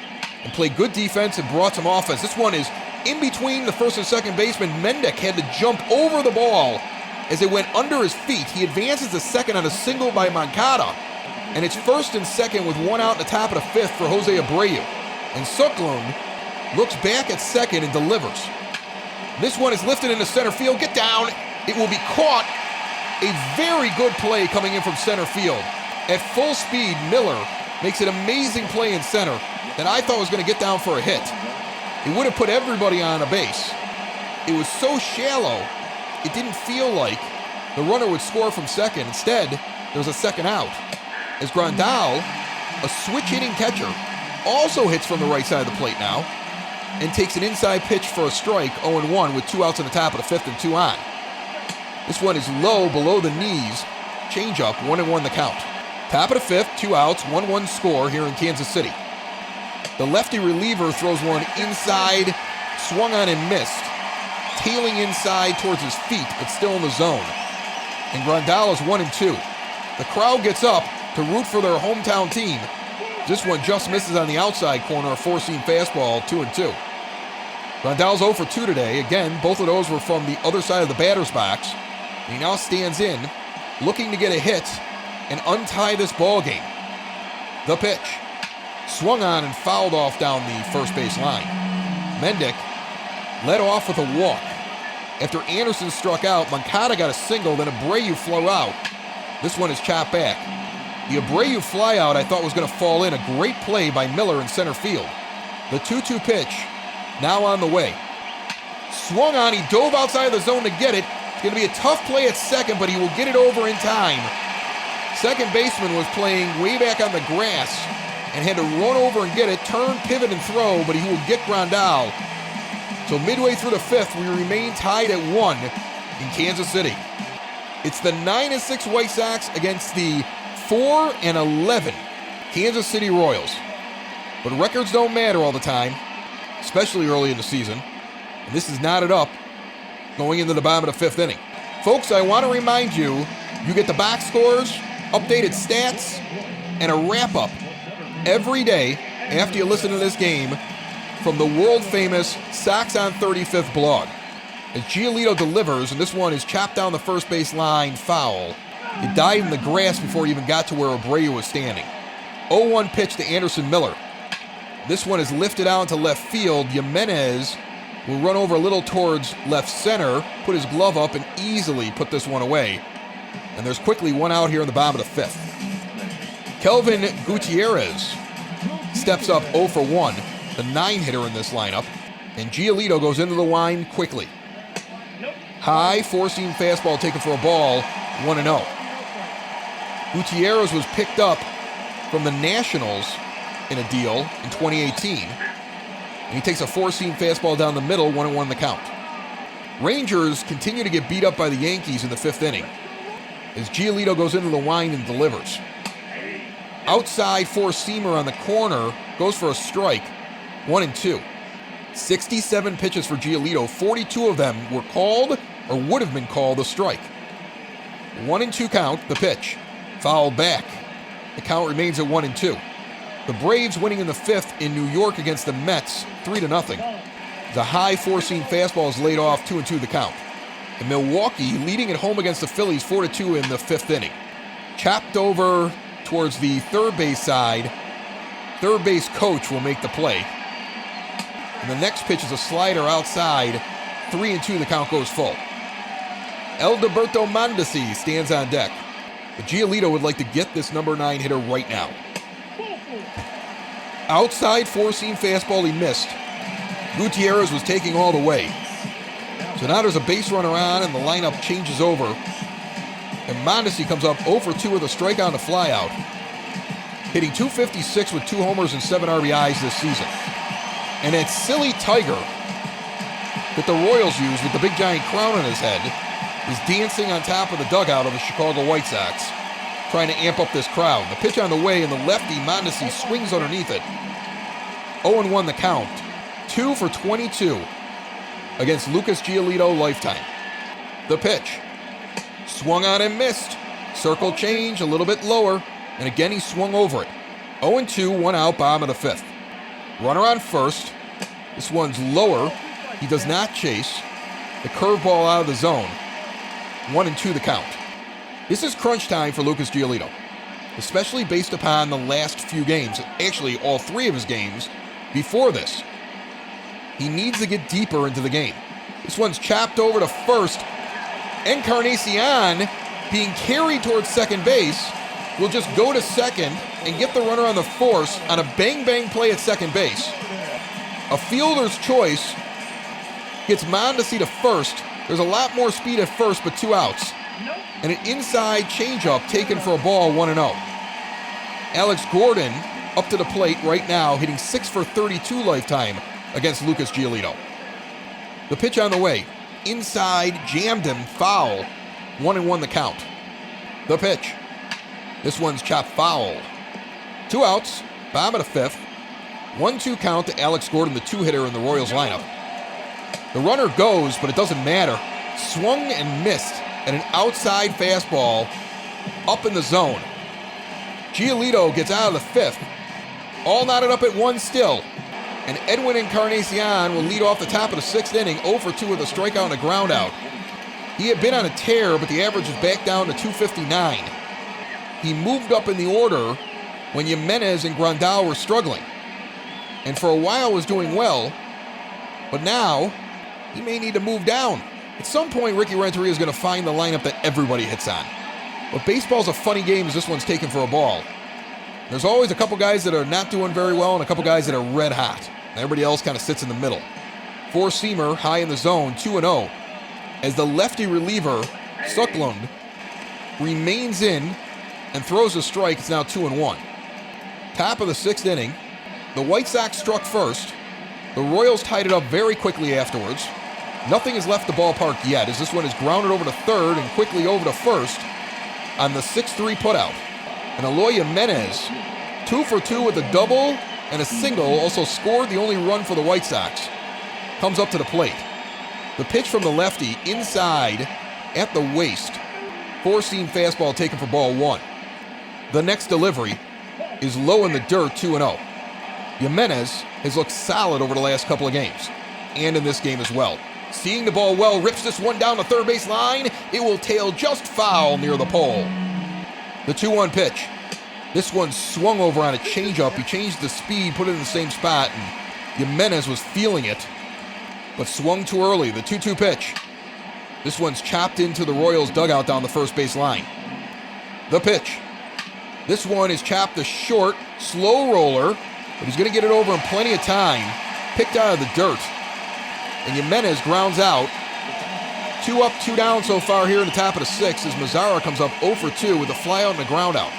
and played good defense and brought some offense. This one is in between the first and second baseman. Mendick had to jump over the ball as it went under his feet. He advances to second on a single by Moncada, and it's first and second with 1 out in the top of the 5th for Jose Abreu. And Soglund looks back at second and delivers. This one is lifted into center field. Get down. It will be caught. A very good play coming in from center field. At full speed, Miller makes an amazing play in center that I thought was going to get down for a hit. It would have put everybody on a base. It was so shallow, it didn't feel like the runner would score from second. Instead, there was a second out, as Grandal, a switch-hitting catcher, also hits from the right side of the plate now. and takes an inside pitch for a strike, 0-1 with 2 outs in the top of the 5th and 2 on. This one is low, below the knees. Changeup, 1-1 the count. Top of the 5th, 2 outs, 1-1 score here in Kansas City. The lefty reliever throws one inside, swung on and missed. Tailing inside towards his feet, but still in the zone. And Grandal is 1-2. The crowd gets up to root for their hometown team. This one just misses on the outside corner, a four-seam fastball, 2-2. Grandal's 0 for 2 today. Again, both of those were from the other side of the batter's box. And he now stands in, looking to get a hit and untie this ball game. The pitch. Swung on and fouled off down the first base line. Mendick led off with a walk. After Anderson struck out, Moncada got a single, then Abreu flew out. This one is chopped back. The Abreu flyout I thought was going to fall in. A great play by Miller in center field. The 2-2 pitch, now on the way. Swung on, he dove outside of the zone to get it. It's going to be a tough play at second, but he will get it over in time. Second baseman was playing way back on the grass and had to run over and get it, turn, pivot, and throw, but he will get Grandal. So midway through the 5th, we remain tied at 1 in Kansas City. It's the 9-6 White Sox against the 4-11 Kansas City Royals. But records don't matter all the time, especially early in the season. And this is knotted up going into the bottom of the 5th inning. Folks, I want to remind you, you get the box scores, updated stats, and a wrap-up every day after you listen to this game from the world-famous Sox on 35th blog. As Giolito delivers, and this one is chopped down the first base line, foul. It died in the grass before it even got to where Abreu was standing. 0-1 pitch to Anderson Miller. This one is lifted out to left field. Jimenez will run over a little towards left center, put his glove up, and easily put this one away. And there's quickly one out here in the bottom of the 5th. Kelvin Gutierrez steps up 0 for 1, the 9-hitter in this lineup, and Giolito goes into the line quickly. High four-seam fastball taken for a ball, 1-0. Gutierrez was picked up from the Nationals in a deal in 2018, and he takes a four-seam fastball down the middle, 1-1 the count. Rangers continue to get beat up by the Yankees in the 5th inning as Giolito goes into the line and delivers. Outside four-seamer on the corner goes for a strike, 1-2. 67 pitches for Giolito, 42 of them were called or would have been called a strike. 1-2 count, the pitch. Fouled back. The count remains at 1-2. The Braves winning in the 5th in New York against the Mets, 3-0. The high four-seam fastball is laid off, 2-2 the count. And Milwaukee leading at home against the Phillies, 4-2 in the 5th inning. Chopped over towards the third base side. Third base coach will make the play. And the next pitch is a slider outside. 3-2, the count goes full. Alberto Mondesi stands on deck. But Giolito would like to get this number 9 hitter right now. Outside four-seam fastball he missed. Gutierrez was taking all the way. So now there's a base runner on and the lineup changes over. And Mondesi comes up 0 for 2 with a strikeout and a flyout. Hitting .256 with 2 homers and 7 RBIs this season. And that silly tiger that the Royals use with the big giant crown on his head is dancing on top of the dugout of the Chicago White Sox, trying to amp up this crowd. The pitch on the way, and the lefty, Mondesi, swings underneath it. 0-1 the count. 2 for 22 against Lucas Giolito lifetime. The pitch. Swung on and missed. Circle change, a little bit lower, and again he swung over it. 0-2, 1 out, bottom of the 5th. Runner on first. This one's lower. He does not chase. The curveball out of the zone. 1-2 the count. This is crunch time for Lucas Giolito, especially based upon the last few games, actually all 3 of his games before this. He needs to get deeper into the game. This one's chopped over to first. Encarnacion, being carried towards second base, will just go to second and get the runner on the force on a bang-bang play at second base. A fielder's choice gets Mondesi to first. There's a lot more speed at first, but 2 outs. And an inside changeup taken for a ball, 1-0. Alex Gordon up to the plate right now, hitting 6 for 32 lifetime against Lucas Giolito. The pitch on the way. Inside, jammed him, foul. 1-1 the count. The pitch. This one's chopped foul. 2 outs, bottom of the 5th. 1-2 count to Alex Gordon, the 2-hitter in the Royals lineup. The runner goes, but it doesn't matter. Swung and missed at an outside fastball up in the zone. Giolito gets out of the 5th. All knotted up at 1 still. And Edwin Encarnacion will lead off the top of the 6th inning, 0 for 2 with a strikeout and a ground out. He had been on a tear, but the average is back down to 259. He moved up in the order when Jimenez and Grandal were struggling. And for a while was doing well, but now he may need to move down. At some point, Ricky Renteria is going to find the lineup that everybody hits on. But baseball's a funny game as this one's taken for a ball. There's always a couple guys that are not doing very well and a couple guys that are red hot. And everybody else kind of sits in the middle. Four-seamer high in the zone, 2-0. As the lefty reliever, Sucklund, remains in and throws a strike, it's now 2-1. Top of the 6th inning. The White Sox struck first. The Royals tied it up very quickly afterwards. Nothing has left the ballpark yet, as this one is grounded over to third and quickly over to first on the 6-3 putout. And Eloy Jimenez, 2 for 2 with a double and a single, also scored the only run for the White Sox. Comes up to the plate. The pitch from the lefty inside at the waist. Four-seam fastball taken for ball 1. The next delivery is low in the dirt, 2-0. Jimenez has looked solid over the last couple of games, and in this game as well. Seeing the ball well, rips this one down the third base line. It will tail just foul near the pole. The 2-1 pitch. This one swung over on a changeup. He changed the speed, put it in the same spot, and Jimenez was feeling it, but swung too early. The 2-2 pitch. This one's chopped into the Royals dugout down the first base line. The pitch. This one is chopped to short, slow roller, but he's going to get it over in plenty of time. Picked out of the dirt. And Jimenez grounds out. 2 up, 2 down so far here in the top of the 6th as Mazara comes up 0 for 2 with a fly out and a ground out.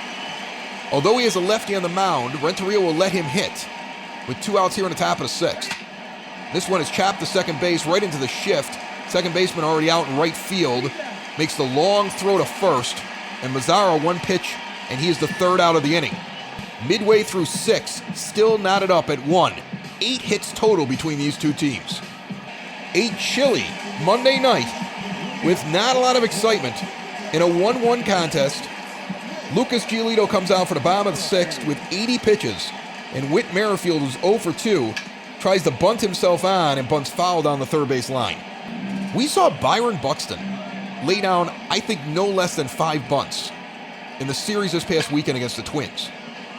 Although he is a lefty on the mound, Renteria will let him hit with 2 outs here in the top of the 6th. This one is chopped to second base right into the shift. Second baseman already out in right field. Makes the long throw to first. And Mazara 1 pitch, and he is the 3rd out of the inning. Midway through 6, still knotted up at 1. 8 hits total between these two teams. A chilly Monday night with not a lot of excitement in a 1-1 contest. Lucas Giolito comes out for the bottom of the 6th with 80 pitches, and Whit Merrifield, who's 0 for 2, tries to bunt himself on and bunts foul down the third base line. We saw Byron Buxton lay down, I think, no less than 5 bunts in the series this past weekend against the Twins.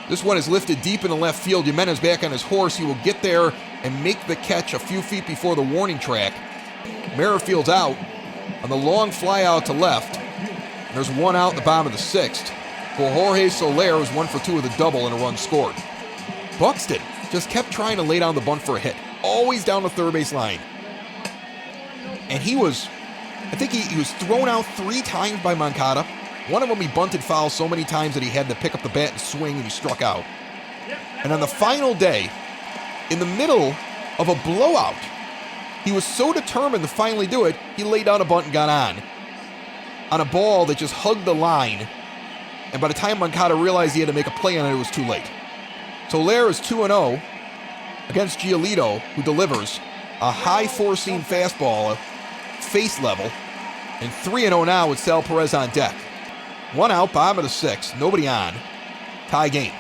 This one is lifted deep in the left field. Jimenez back on his horse. He will get there and make the catch a few feet before the warning track. Merrifield's out on the long fly out to left. And there's 1 out in the bottom of the 6th for Jorge Soler, who's 1 for 2 with a double and a run scored. Buxton just kept trying to lay down the bunt for a hit, always down the third base line. And he was thrown out 3 times by Moncada. One of them he bunted foul so many times that he had to pick up the bat and swing, and he struck out. And on the final day, in the middle of a blowout, he was so determined to finally do it, he laid down a bunt and got on a ball that just hugged the line. And by the time Moncada realized he had to make a play on it, it was too late. Soler is 2-0 against Giolito, who delivers a high 4-seam fastball, face level, and 3-0 now with Sal Perez on deck. 1 out, bottom of the 6th, nobody on. Tie game.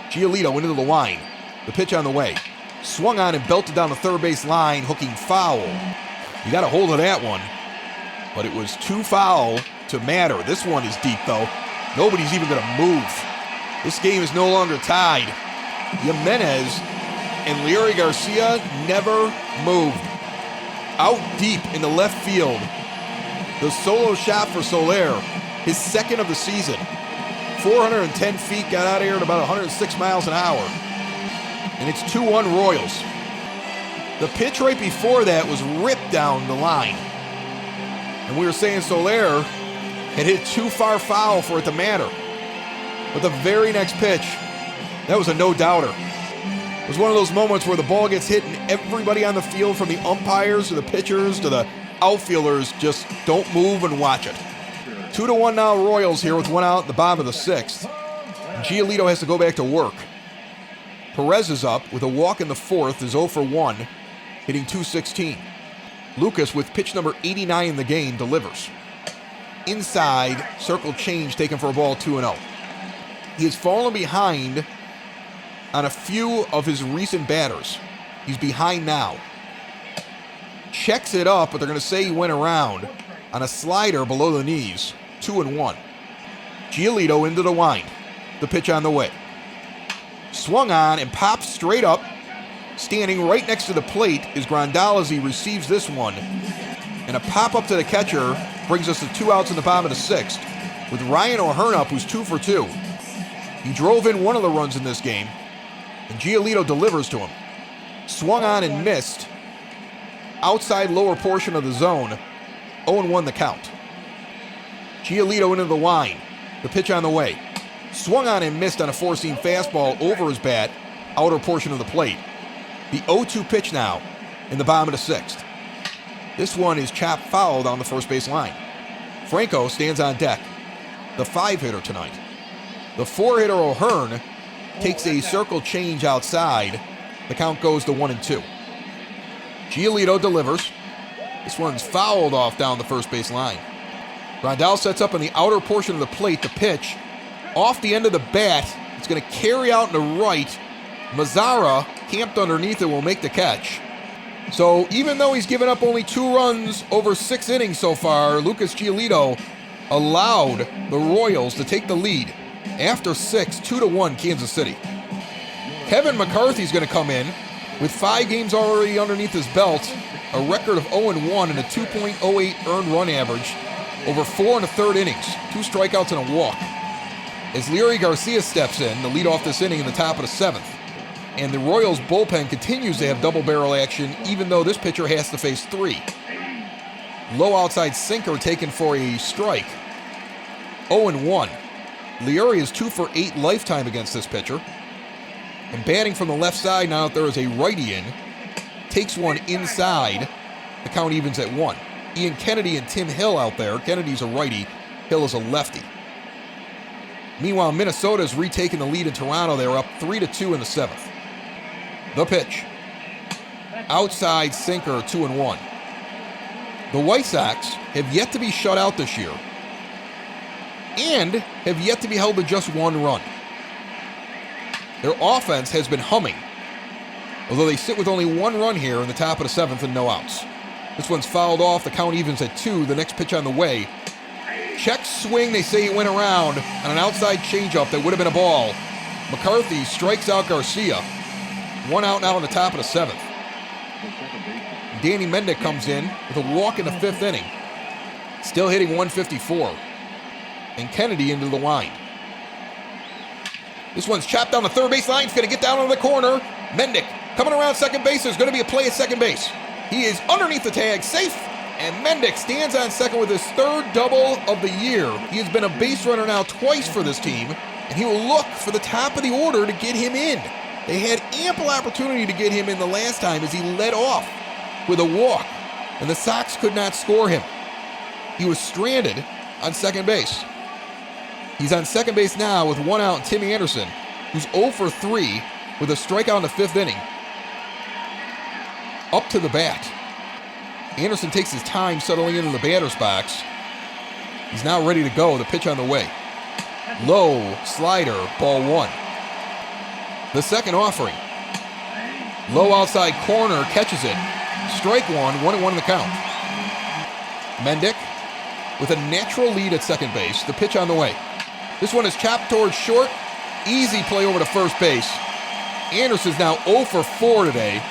Giolito into the line. The pitch on the way. Swung on and belted down the third base line, hooking foul. You got a hold of that one, but it was too foul to matter. This one is deep, though. Nobody's even going to move. This game is no longer tied. Jimenez and Leury Garcia never moved. Out deep in the left field. The solo shot for Soler, his 2nd of the season. 410 feet, got out of here at about 106 miles an hour. And it's 2-1 Royals. The pitch right before that was ripped down the line. And we were saying Soler had hit too far foul for it to matter. But the very next pitch, that was a no-doubter. was one of those moments where the ball gets hit and everybody on the field, from the umpires to the pitchers to the outfielders, just don't move and watch it. 2-1 now Royals here with one out in the bottom of the sixth. Giolito has to go back to work. Perez is up with a walk in the fourth, is 0 for 1, hitting .216. Lucas, with pitch number 89 in the game, delivers. Inside, circle change taken for a ball, 2-0. He has fallen behind on a few of his recent batters. He's behind now. Checks it up, but they're going to say he went around on a slider below the knees, 2-1. Giolito into the wind. The pitch on the way. Swung on and pops straight up. Standing right next to the plate is Grandal as he receives this one. And a pop up to the catcher brings us to 2 outs in the bottom of the sixth, with Ryan O'Hearn up, who's 2 for 2. He drove in one of the runs in this game, and Giolito delivers to him. Swung on and missed. Outside lower portion of the zone. 0-1 the count. Giolito into the wind. The pitch on the way. Swung on and missed on a four-seam fastball over his bat, outer portion of the plate. The 0-2 pitch now in the bottom of the sixth. This one is chopped foul down the first base line. Franco stands on deck, the 5-hitter tonight. The 4-hitter O'Hearn takes a circle change outside. The count goes to 1-2. Giolito delivers. This one's fouled off down the first base line. Grandal sets up on the outer portion of the plate. The pitch off the end of the bat. It's going to carry out in the right. Mazara, camped underneath it, will make the catch. So even though he's given up only 2 runs over 6 innings so far, Lucas Giolito allowed the Royals to take the lead after 6, 2-1 Kansas City. Kevin McCarthy's going to come in with 5 games already underneath his belt, a record of 0-1 and a 2.08 earned run average over 4 1/3 innings, 2 strikeouts and a walk. As Leury Garcia steps in to lead off this inning in the top of the 7th. And the Royals bullpen continues to have double barrel action, even though this pitcher has to face 3. Low outside sinker taken for a strike. 0-1. Leury is 2 for 8 lifetime against this pitcher. And batting from the left side now that there is a righty in, takes one inside. The count evens at 1. Ian Kennedy and Tim Hill out there. Kennedy's a righty. Hill is a lefty. Meanwhile, Minnesota has retaken the lead in Toronto. They're up 3-2 in the 7th. The pitch. Outside sinker, 2-1. The White Sox have yet to be shut out this year and have yet to be held to just 1 run. Their offense has been humming, although they sit with only 1 run here in the top of the 7th and no outs. This one's fouled off. The count evens at 2. The next pitch on the way. Check swing. They say he went around on an outside changeup that would have been a ball. McCarthy strikes out Garcia. 1 out now in the top of the 7th. Danny Mendick comes in with a walk in the 5th inning. Still hitting 154. And Kennedy into the wind. This one's chopped down the third base line. It's going to get down on the corner. Mendick coming around second base. There's going to be a play at second base. He is underneath the tag, safe. And Mendick stands on second with his 3rd double of the year. He has been a base runner now twice for this team, and he will look for the top of the order to get him in. They had ample opportunity to get him in the last time as he led off with a walk, and the Sox could not score him. He was stranded on second base. He's on second base now with 1 out, Tim Anderson, who's 0 for 3 with a strikeout in the 5th inning. Up to the bat. Anderson takes his time settling into the batter's box. He's now ready to go. The pitch on the way. Low slider, ball 1. The second offering. Low outside corner, catches it. Strike 1, 1-1 in the count. Mendick with a natural lead at second base. The pitch on the way. This one is chopped towards short. Easy play over to first base. Anderson's now 0 for 4 today.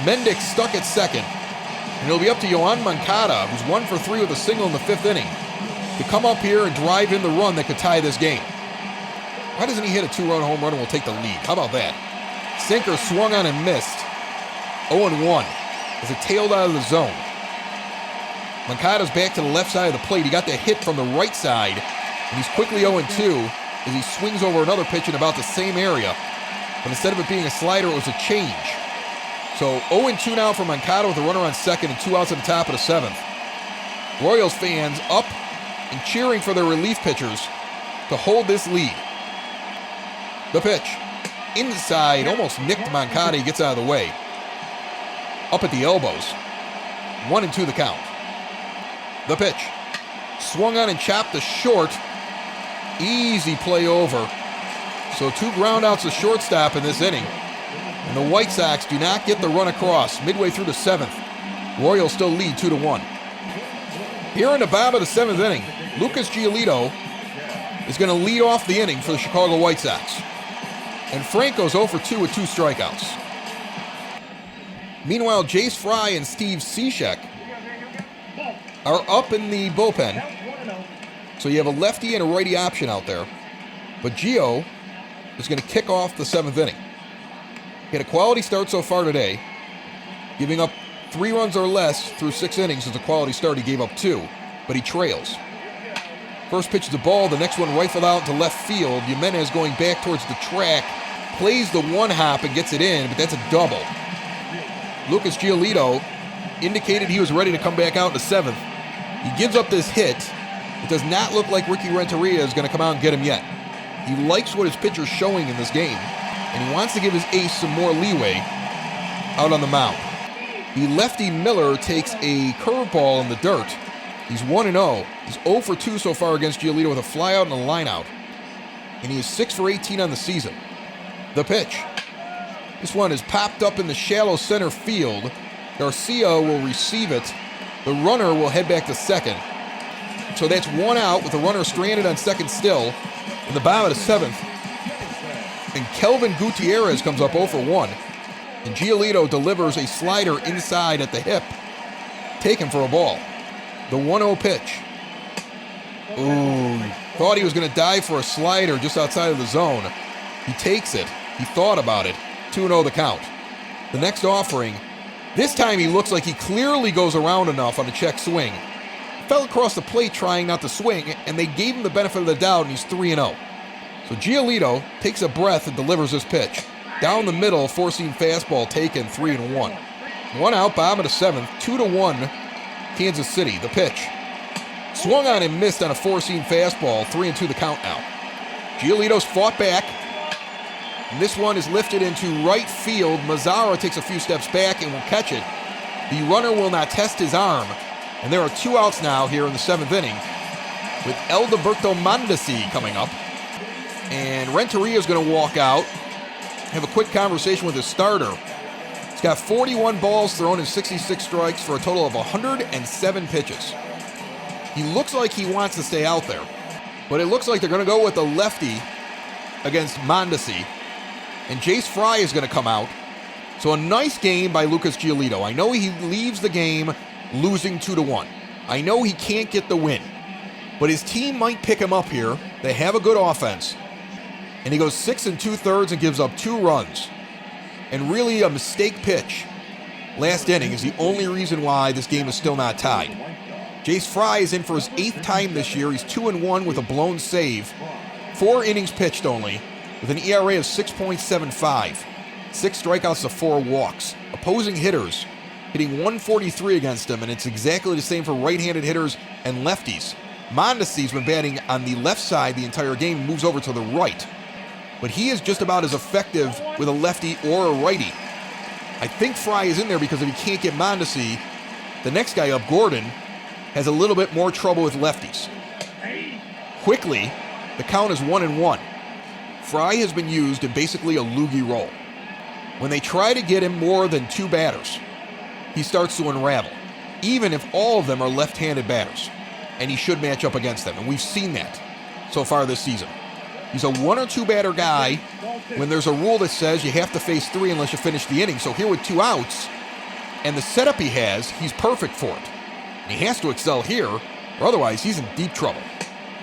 Mendick stuck at second. And it'll be up to Yoan Moncada, who's 1 for 3 with a single in the 5th inning, to come up here and drive in the run that could tie this game. Why doesn't he hit a 2-run home run and will take the lead? How about that? Sinker swung on and missed. 0-1 as it tailed out of the zone. Moncada's back to the left side of the plate. He got the hit from the right side, and he's quickly 0-2 as he swings over another pitch in about the same area. but instead of it being a slider, it was a change. So 0-2 now for Moncada with a runner on second and 2 outs at the top of the 7th. Royals fans up and cheering for their relief pitchers to hold this lead. The pitch. Inside, almost nicked Moncada. He gets out of the way. Up at the elbows. 1-2 the count. The pitch. Swung on and chopped to short. Easy play over. So 2 ground outs to shortstop in this inning. And the White Sox do not get the run across midway through the 7th. Royals still lead 2-1. Here in the bottom of the 7th inning, Lucas Giolito is going to lead off the inning for the Chicago White Sox. And Franco's 0 for 2 with 2 strikeouts. Meanwhile, Jace Fry and Steve Cishek are up in the bullpen. So you have a lefty and a righty option out there. But Gio is going to kick off the 7th inning. He had a quality start so far today, giving up 3 runs or less through 6 innings. Is a quality start. He gave up 2, but he trails. First pitch is a ball, the next one rifled out to left field. Jimenez going back towards the track, plays the 1-hop and gets it in, but that's a double. Lucas Giolito indicated he was ready to come back out in the 7th. He gives up this hit. It does not look like Ricky Renteria is going to come out and get him yet. He likes what his pitcher's showing in this game, and he wants to give his ace some more leeway out on the mound. The lefty Miller takes a curveball in the dirt. He's 1-0. He's 0 for 2 so far against Giolito with a flyout and a lineout. And he is 6 for 18 on the season. The pitch. This one is popped up in the shallow center field. Garcia will receive it. The runner will head back to second. So that's 1 out with the runner stranded on second still in the bottom of the 7th. And Kelvin Gutierrez comes up 0 for 1. And Giolito delivers a slider inside at the hip, taken for a ball. The 1-0 pitch. Ooh, thought he was going to dive for a slider just outside of the zone. He takes it. He thought about it. 2-0 the count. The next offering, this time he looks like he clearly goes around enough on a check swing. Fell across the plate trying not to swing, and they gave him the benefit of the doubt, and he's 3-0. So Giolito takes a breath and delivers this pitch. Down the middle, four-seam fastball taken, 3-1. 1 out, bottom of the 7th, 2-1, Kansas City. The pitch. Swung on and missed on a four-seam fastball, 3-2 the count now. Giolito's fought back. And this one is lifted into right field. Mazzara takes a few steps back and will catch it. The runner will not test his arm. And there are 2 outs now here in the 7th inning with Alberto Mondesi coming up. And Renteria is going to walk out, have a quick conversation with his starter. He's got 41 balls thrown and 66 strikes for a total of 107 pitches. He looks like he wants to stay out there, but it looks like they're going to go with the lefty against Mondesi. And Jace Fry is going to come out. So a nice game by Lucas Giolito. I know he leaves the game losing 2-1. I know he can't get the win, but his team might pick him up here. They have a good offense. And he goes 6 2/3 and gives up 2 runs. And really a mistake pitch last inning is the only reason why this game is still not tied. Jace Fry is in for his 8th time this year. He's 2-1 with a blown save. 4 innings pitched only, with an ERA of 6.75. 6 strikeouts to 4 walks. Opposing hitters hitting 143 against him, and it's exactly the same for right-handed hitters and lefties. Mondesi's been batting on the left side the entire game, moves over to the right. But he is just about as effective with a lefty or a righty. I think Fry is in there because if he can't get Mondesi, the next guy up, Gordon, has a little bit more trouble with lefties. Quickly, the count is 1-1. Fry has been used in basically a loogie role. When they try to get him more than 2 batters, he starts to unravel, even if all of them are left-handed batters. And he should match up against them, and we've seen that so far this season. He's a 1 or 2 batter guy when there's a rule that says you have to face 3 unless you finish the inning. So here with 2 outs, and the setup he has, he's perfect for it. And he has to excel here, or otherwise he's in deep trouble.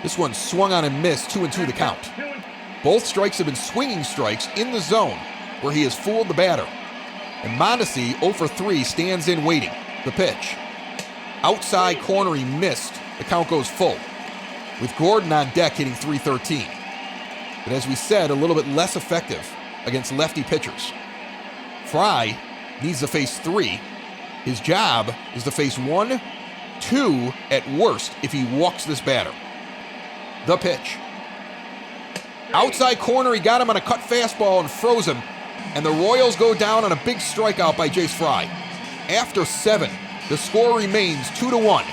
This one swung on and missed, 2-2 the count. Both strikes have been swinging strikes in the zone where he has fooled the batter. And Mondesi, 0 for 3, stands in waiting. The pitch. Outside corner, he missed. The count goes full, with Gordon on deck hitting .313. But as we said, a little bit less effective against lefty pitchers. Fry needs to face 3. His job is to face 1, 2 at worst if he walks this batter. The pitch. Outside corner, he got him on a cut fastball and froze him. And the Royals go down on a big strikeout by Jace Fry. After 7, the score remains 2-1,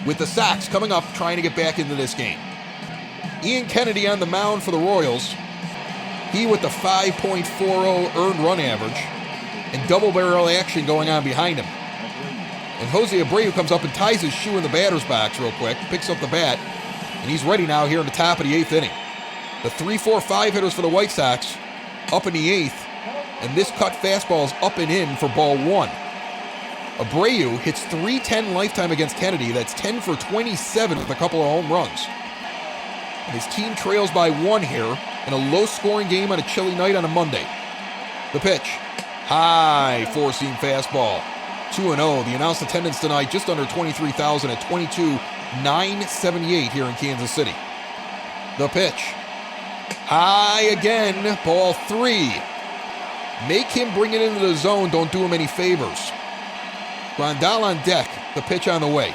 with the Sox coming up trying to get back into this game. Ian Kennedy on the mound for the Royals. He with the 5.40 earned run average and double barrel action going on behind him. And Jose Abreu comes up and ties his shoe in the batter's box real quick, picks up the bat, and he's ready now here in the top of the 8th inning. The 3-4-5 hitters for the White Sox up in the 8th, and this cut fastball is up and in for ball 1. Abreu hits .310 lifetime against Kennedy. That's 10 for 27 with a couple of home runs. And his team trails by 1 here in a low-scoring game on a chilly night on a Monday. The pitch. High four-seam fastball. 2-0. The announced attendance tonight just under 23,000 at 22,978 here in Kansas City. The pitch. High again. Ball 3. Make him bring it into the zone. Don't do him any favors. Grandal on deck. The pitch on the way.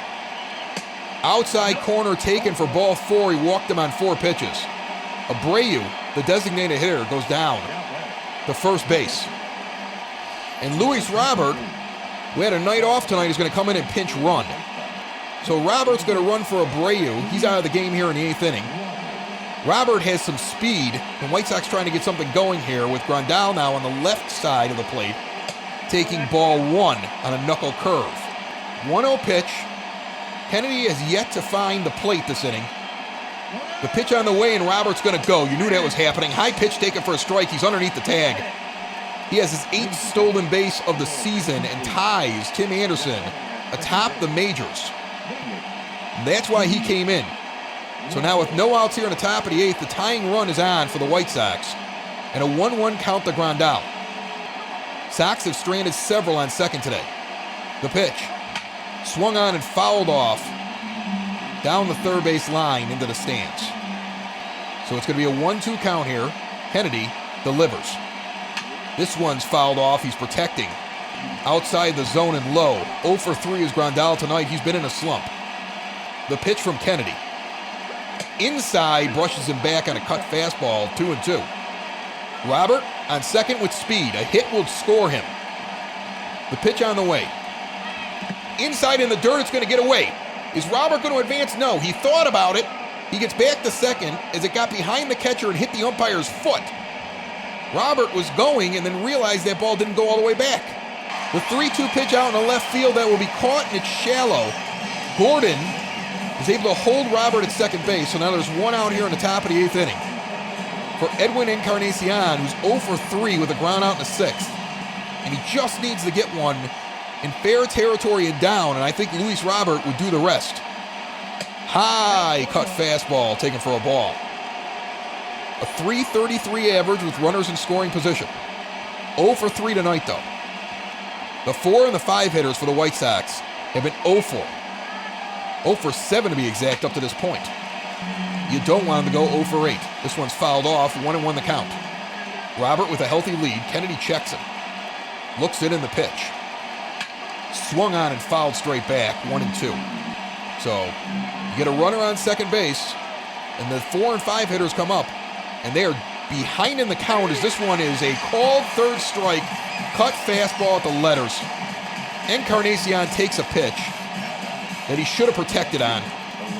Outside corner taken for ball 4. He walked him on 4 pitches. Abreu, the designated hitter, goes down to first base. And Luis Robert, who had a night off tonight, is going to come in and pinch run. So Robert's going to run for Abreu. He's out of the game here in the 8th inning. Robert has some speed, and White Sox trying to get something going here with Grandal now on the left side of the plate, taking ball 1 on a knuckle curve. 1-0 pitch. Kennedy has yet to find the plate this inning. The pitch on the way, and Robert's going to go. You knew that was happening. High pitch taken for a strike. He's underneath the tag. He has his 8th stolen base of the season and ties Tim Anderson atop the majors. And that's why he came in. So now with no outs here in the top of the 8th, the tying run is on for the White Sox. And a 1-1 count to Grandal. Sox have stranded several on second today. The pitch. Swung on and fouled off down the third base line into the stands. So it's going to be a 1-2 count here. Kennedy delivers. This one's fouled off. He's protecting. Outside the zone and low. 0 for 3 is Grandal tonight. He's been in a slump. The pitch from Kennedy. Inside, brushes him back on a cut fastball. 2-2. Robert on second with speed. A hit will score him. The pitch on the way. Inside in the dirt, it's going to get away. Is Robert going to advance? No. He thought about it. He gets back to second as it got behind the catcher and hit the umpire's foot. Robert was going and then realized that ball didn't go all the way back. The 3-2 pitch out in the left field that will be caught, and it's shallow. Gordon is able to hold Robert at second base, so now there's 1 out here in the top of the 8th inning. For Edwin Encarnacion, who's 0 for 3 with a ground out in the 6th. And he just needs to get one in fair territory and down, and I think Luis Robert would do the rest. High cut fastball taken for a ball. A .333 average with runners in scoring position. 0 for 3 tonight, though. The 4 and the 5 hitters for the White Sox have been 0 for. 0 for 7 to be exact up to this point. You don't want him to go 0 for 8. This one's fouled off, 1-1 the count. Robert with a healthy lead. Kennedy checks him. Looks it in the pitch. Swung on and fouled straight back, 1-2. So you get a runner on second base, and the 4 and 5 hitters come up, and they are behind in the count as this one is a called third strike, cut fastball at the letters. Encarnacion takes a pitch that he should have protected on,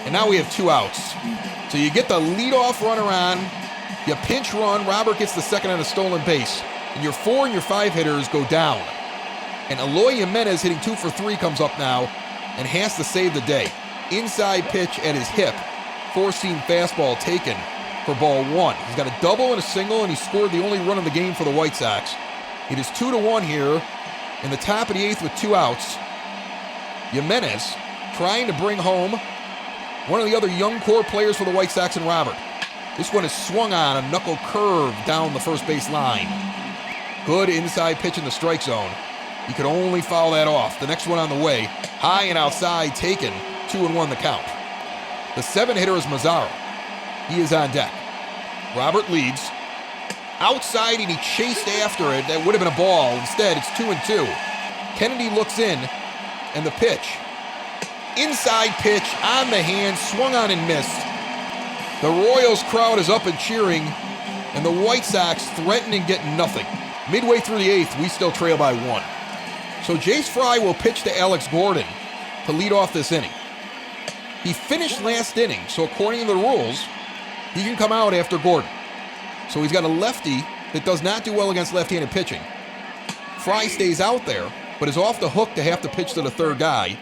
and now we have 2 outs. So you get the leadoff runner on, you pinch run, Robert gets the second on a stolen base, and your 4 and your 5 hitters go down. And Eloy Jimenez hitting 2 for 3 comes up now and has to save the day. Inside pitch at his hip, 4-seam fastball taken for ball 1. He's got a double and a single, and he scored the only run of the game for the White Sox. It is 2-1 here in the top of the 8th with 2 outs. Jimenez trying to bring home one of the other young core players for the White Sox and Robert. This one is swung on a knuckle curve down the first base line. Good inside pitch in the strike zone. He could only foul that off. The next one on the way. High and outside taken. 2-1 the count. The 7 hitter is Mazara. He is on deck. Robert leads. outside, and he chased after it. That would have been a ball. Instead, it's 2-2. Kennedy looks in, and the pitch. Inside pitch, on the hand, swung on and missed. The Royals crowd is up and cheering, and the White Sox threaten and get nothing. Midway through the 8th, we still trail by 1. So Jace Fry will pitch to Alex Gordon to lead off this inning. He finished last inning, so according to the rules, he can come out after Gordon. So he's got a lefty that does not do well against left-handed pitching. Fry stays out there, but is off the hook to have to pitch to the third guy,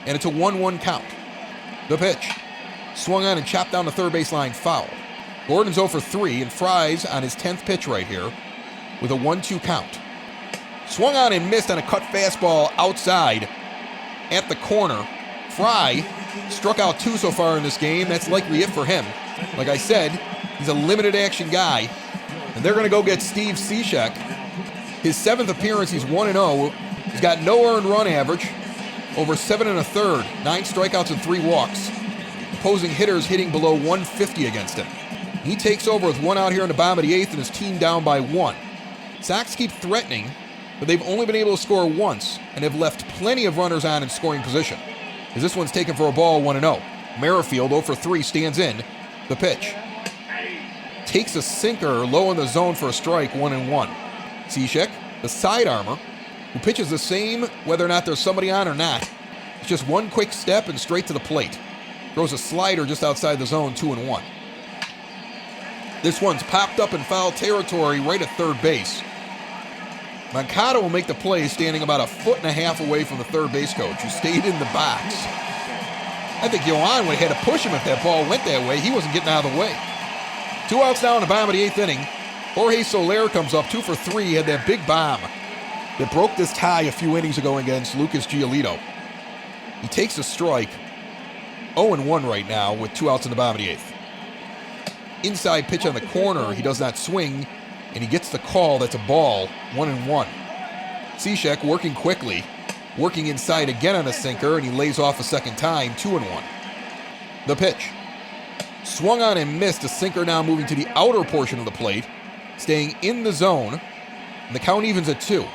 and it's a 1-1 count. The pitch. Swung on and chopped down the third baseline, foul. Gordon's 0 for 3, and Fry's on his 10th pitch right here with a 1-2 count. Swung on and missed on a cut fastball outside at the corner. Fry struck out 2 so far in this game. That's likely it for him. Like I said, he's a limited action guy, and they're going to go get Steve Cishek. His 7th appearance, he's 1-0. He's got no earned run average, over 7 1/3, 9 strikeouts and 3 walks. Opposing hitters hitting below 150 against him. He takes over with 1 out here in the bottom of the 8th and his team down by 1. Sox keep threatening, but they've only been able to score once and have left plenty of runners on in scoring position. As this one's taken for a ball, 1-0. Merrifield, 0 for 3, stands in. The pitch. Takes a sinker low in the zone for a strike, 1-1. Cishek, the side armor, who pitches the same whether or not there's somebody on or not. It's just one quick step and straight to the plate. Throws a slider just outside the zone, 2-1. This one's popped up in foul territory right at third base. Moncada will make the play standing about 1.5 feet away from the third base coach, who stayed in the box. I think Yohan would have had to push him if that ball went that way. He wasn't getting out of the way. 2 outs now in the bottom of the 8th inning. Jorge Soler comes up 2 for 3. He had that big bomb that broke this tie a few innings ago against Lucas Giolito. He takes a strike. 0-1 right now with 2 outs in the bottom of the 8th. Inside pitch on the corner. He does not swing, and he gets the call. That's a ball. 1-1. Cishek working quickly. Working inside again on a sinker, and he lays off a second time. 2-1. The pitch. Swung on and missed. A sinker now moving to the outer portion of the plate. Staying in the zone. And the count evens at 2.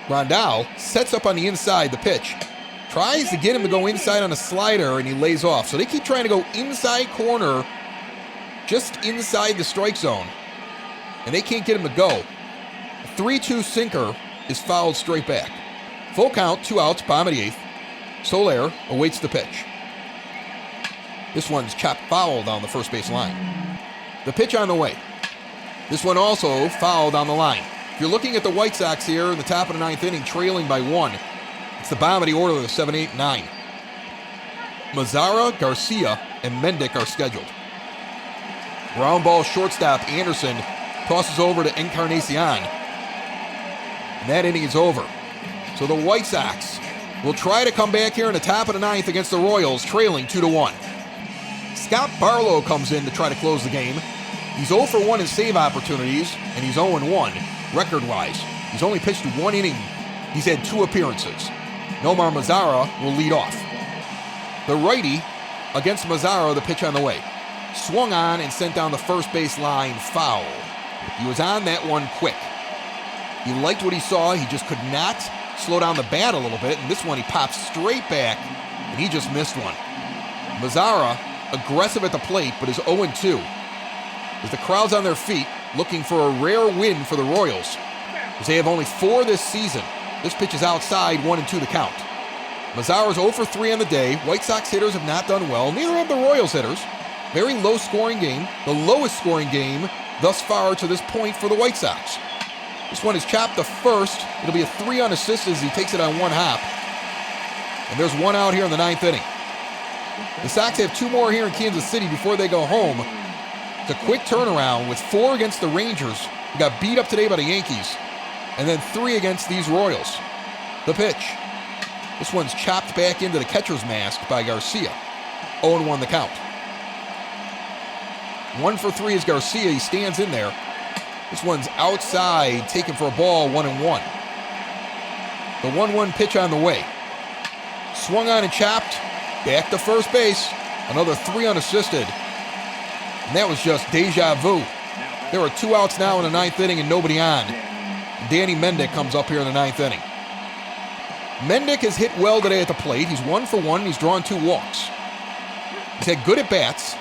Grandal sets up on the inside. The pitch. Tries to get him to go inside on a slider, and he lays off. So they keep trying to go inside corner, just inside the strike zone. And they can't get him to go. A 3-2 sinker is fouled straight back. Full count, 2 outs, bottom of the 8th. Soler awaits the pitch. This one's chopped foul down the first base line. The pitch on the way. This one also foul down the line. If you're looking at the White Sox here in the top of the 9th inning, trailing by 1, it's the bottom of the order of 7, 8, 9. Mazara, Garcia, and Mendick are scheduled. Ground ball shortstop Anderson tosses over to Encarnacion. And that inning is over. So the White Sox will try to come back here in the top of the 9th against the Royals, trailing 2-1. Scott Barlow comes in to try to close the game. He's 0 for 1 in save opportunities, and he's 0-1 record-wise. He's only pitched 1 inning. He's had 2 appearances. Nomar Mazara will lead off. The righty against Mazara, the pitch on the way. Swung on and sent down the first base line, foul. He was on that one quick. He liked what he saw. He just could not slow down the bat a little bit, and this one he pops straight back, and he just missed one. Mazara, aggressive at the plate, but is 0-2. As the crowd's on their feet, looking for a rare win for the Royals, as they have only 4 this season. This pitch is outside, 1-2 the count. Mazara's 0 for 3 on the day. White Sox hitters have not done well. Neither have the Royals hitters. Very low-scoring game. The lowest scoring game thus far to this point for the White Sox. This one is chopped to first. It'll be a 3 unassisted as he takes it on 1 hop. And there's 1 out here in the 9th inning. The Sox have 2 more here in Kansas City before they go home. It's a quick turnaround with 4 against the Rangers, who got beat up today by the Yankees, and then 3 against these Royals. The pitch. This one's chopped back into the catcher's mask by Garcia. 0-1 the count. 1 for 3 is Garcia. He stands in there. This one's outside, taken for a ball, 1-1. The 1-1 pitch on the way. Swung on and chopped. Back to first base. Another 3 unassisted. And that was just deja vu. There are 2 outs now in the 9th inning and nobody on. Danny Mendick comes up here in the 9th inning. Mendick has hit well today at the plate. He's 1 for 1. He's drawn 2 walks. He's had good at-bats.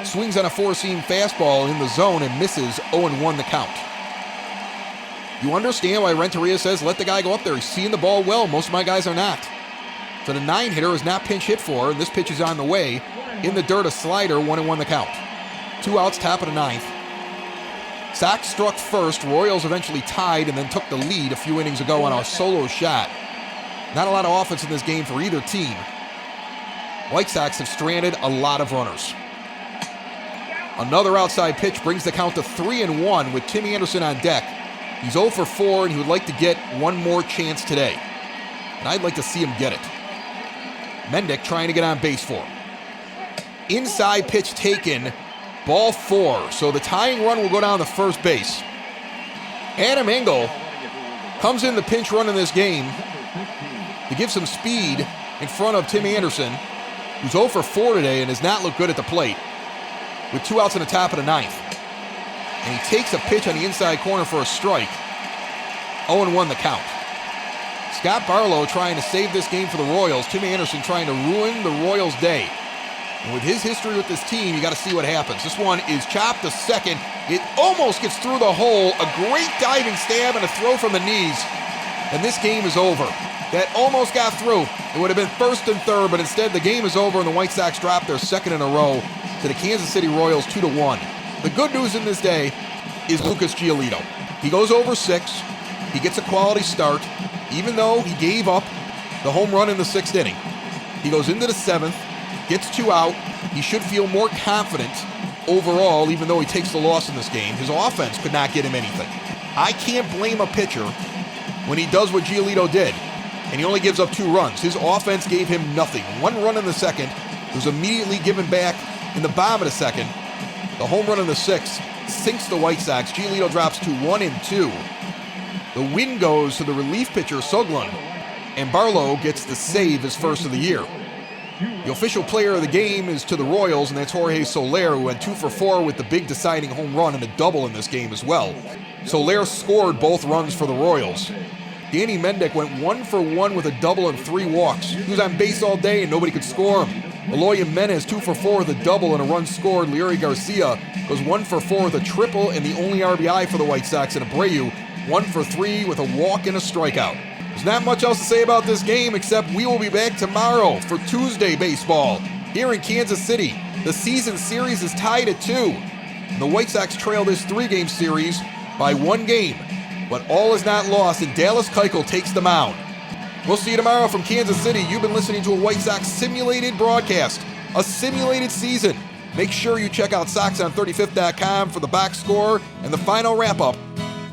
Swings on a 4-seam fastball in the zone and misses 0-1 the count. You understand why Renteria says let the guy go up there. He's seeing the ball well. Most of my guys are not. So the 9-hitter is not pinch hit for, and this pitch is on the way. In the dirt, a slider, 1-1 the count. 2 outs, top of the 9th. Sox struck first. Royals eventually tied and then took the lead a few innings ago on a solo shot. Not a lot of offense in this game for either team. White Sox have stranded a lot of runners. Another outside pitch brings the count to 3-1 with Tim Anderson on deck. He's 0 for 4 and he would like to get one more chance today. And I'd like to see him get it. Mendick trying to get on base for him. Inside pitch taken, ball 4. So the tying run will go down to first base. Adam Engel comes in the pinch run in this game to give some speed in front of Tim Anderson, who's 0 for 4 today and has not looked good at the plate, with 2 outs in the top of the 9th. And he takes a pitch on the inside corner for a strike. 0-1 the count. Scott Barlow trying to save this game for the Royals. Tim Anderson trying to ruin the Royals' day. And with his history with this team, you got to see what happens. This one is chopped to second. It almost gets through the hole. A great diving stab and a throw from the knees. And this game is over. That almost got through. It would have been first and third, but instead the game is over and the White Sox drop their second in a row to the Kansas City Royals 2-1. The good news in this day is Lucas Giolito. He goes over 6. He gets a quality start, even though he gave up the home run in the 6th inning. He goes into the 7th, gets 2 out. He should feel more confident overall, even though he takes the loss in this game. His offense could not get him anything. I can't blame a pitcher when he does what Giolito did, and he only gives up 2 runs. His offense gave him nothing. 1 run in the 2nd. It was immediately given back in the bottom of the 2nd. The home run in the 6th sinks the White Sox. Giolito drops to 1-2. The win goes to the relief pitcher, Soglund, and Barlow gets the save, his first of the year. The official player of the game is to the Royals, and that's Jorge Soler, who went 2 for 4 with the big deciding home run and a double in this game as well. Soler scored both runs for the Royals. Danny Mendick went 1 for 1 with a double and 3 walks. He was on base all day and nobody could score him. Eloy Jimenez 2 for 4 with a double and a run scored. Leury Garcia goes 1 for 4 with a triple and the only RBI for the White Sox. And Abreu 1 for 3 with a walk and a strikeout. There's not much else to say about this game except we will be back tomorrow for Tuesday baseball here in Kansas City. The season series is tied at 2. And the White Sox trail this 3-game series by 1 game. But all is not lost, and Dallas Keuchel takes the mound. We'll see you tomorrow from Kansas City. You've been listening to a White Sox simulated broadcast, a simulated season. Make sure you check out SoxOn35th.com for the box score and the final wrap-up,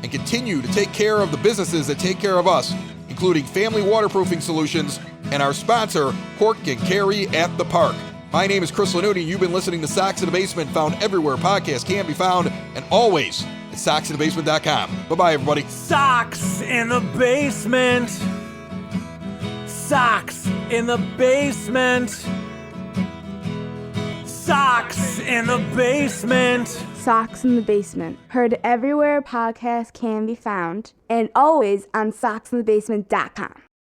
and continue to take care of the businesses that take care of us, including Family Waterproofing Solutions and our sponsor, Cork and Carry at the Park. My name is Chris Lanuti. You've been listening to Sox in the Basement, found everywhere podcasts can be found, and always at SoxInTheBasement.com. Bye-bye, everybody. Sox in the Basement. Sox in the Basement. Sox in the Basement. Sox in the Basement. Heard everywhere podcasts can be found, and always on SoxInTheBasement.com.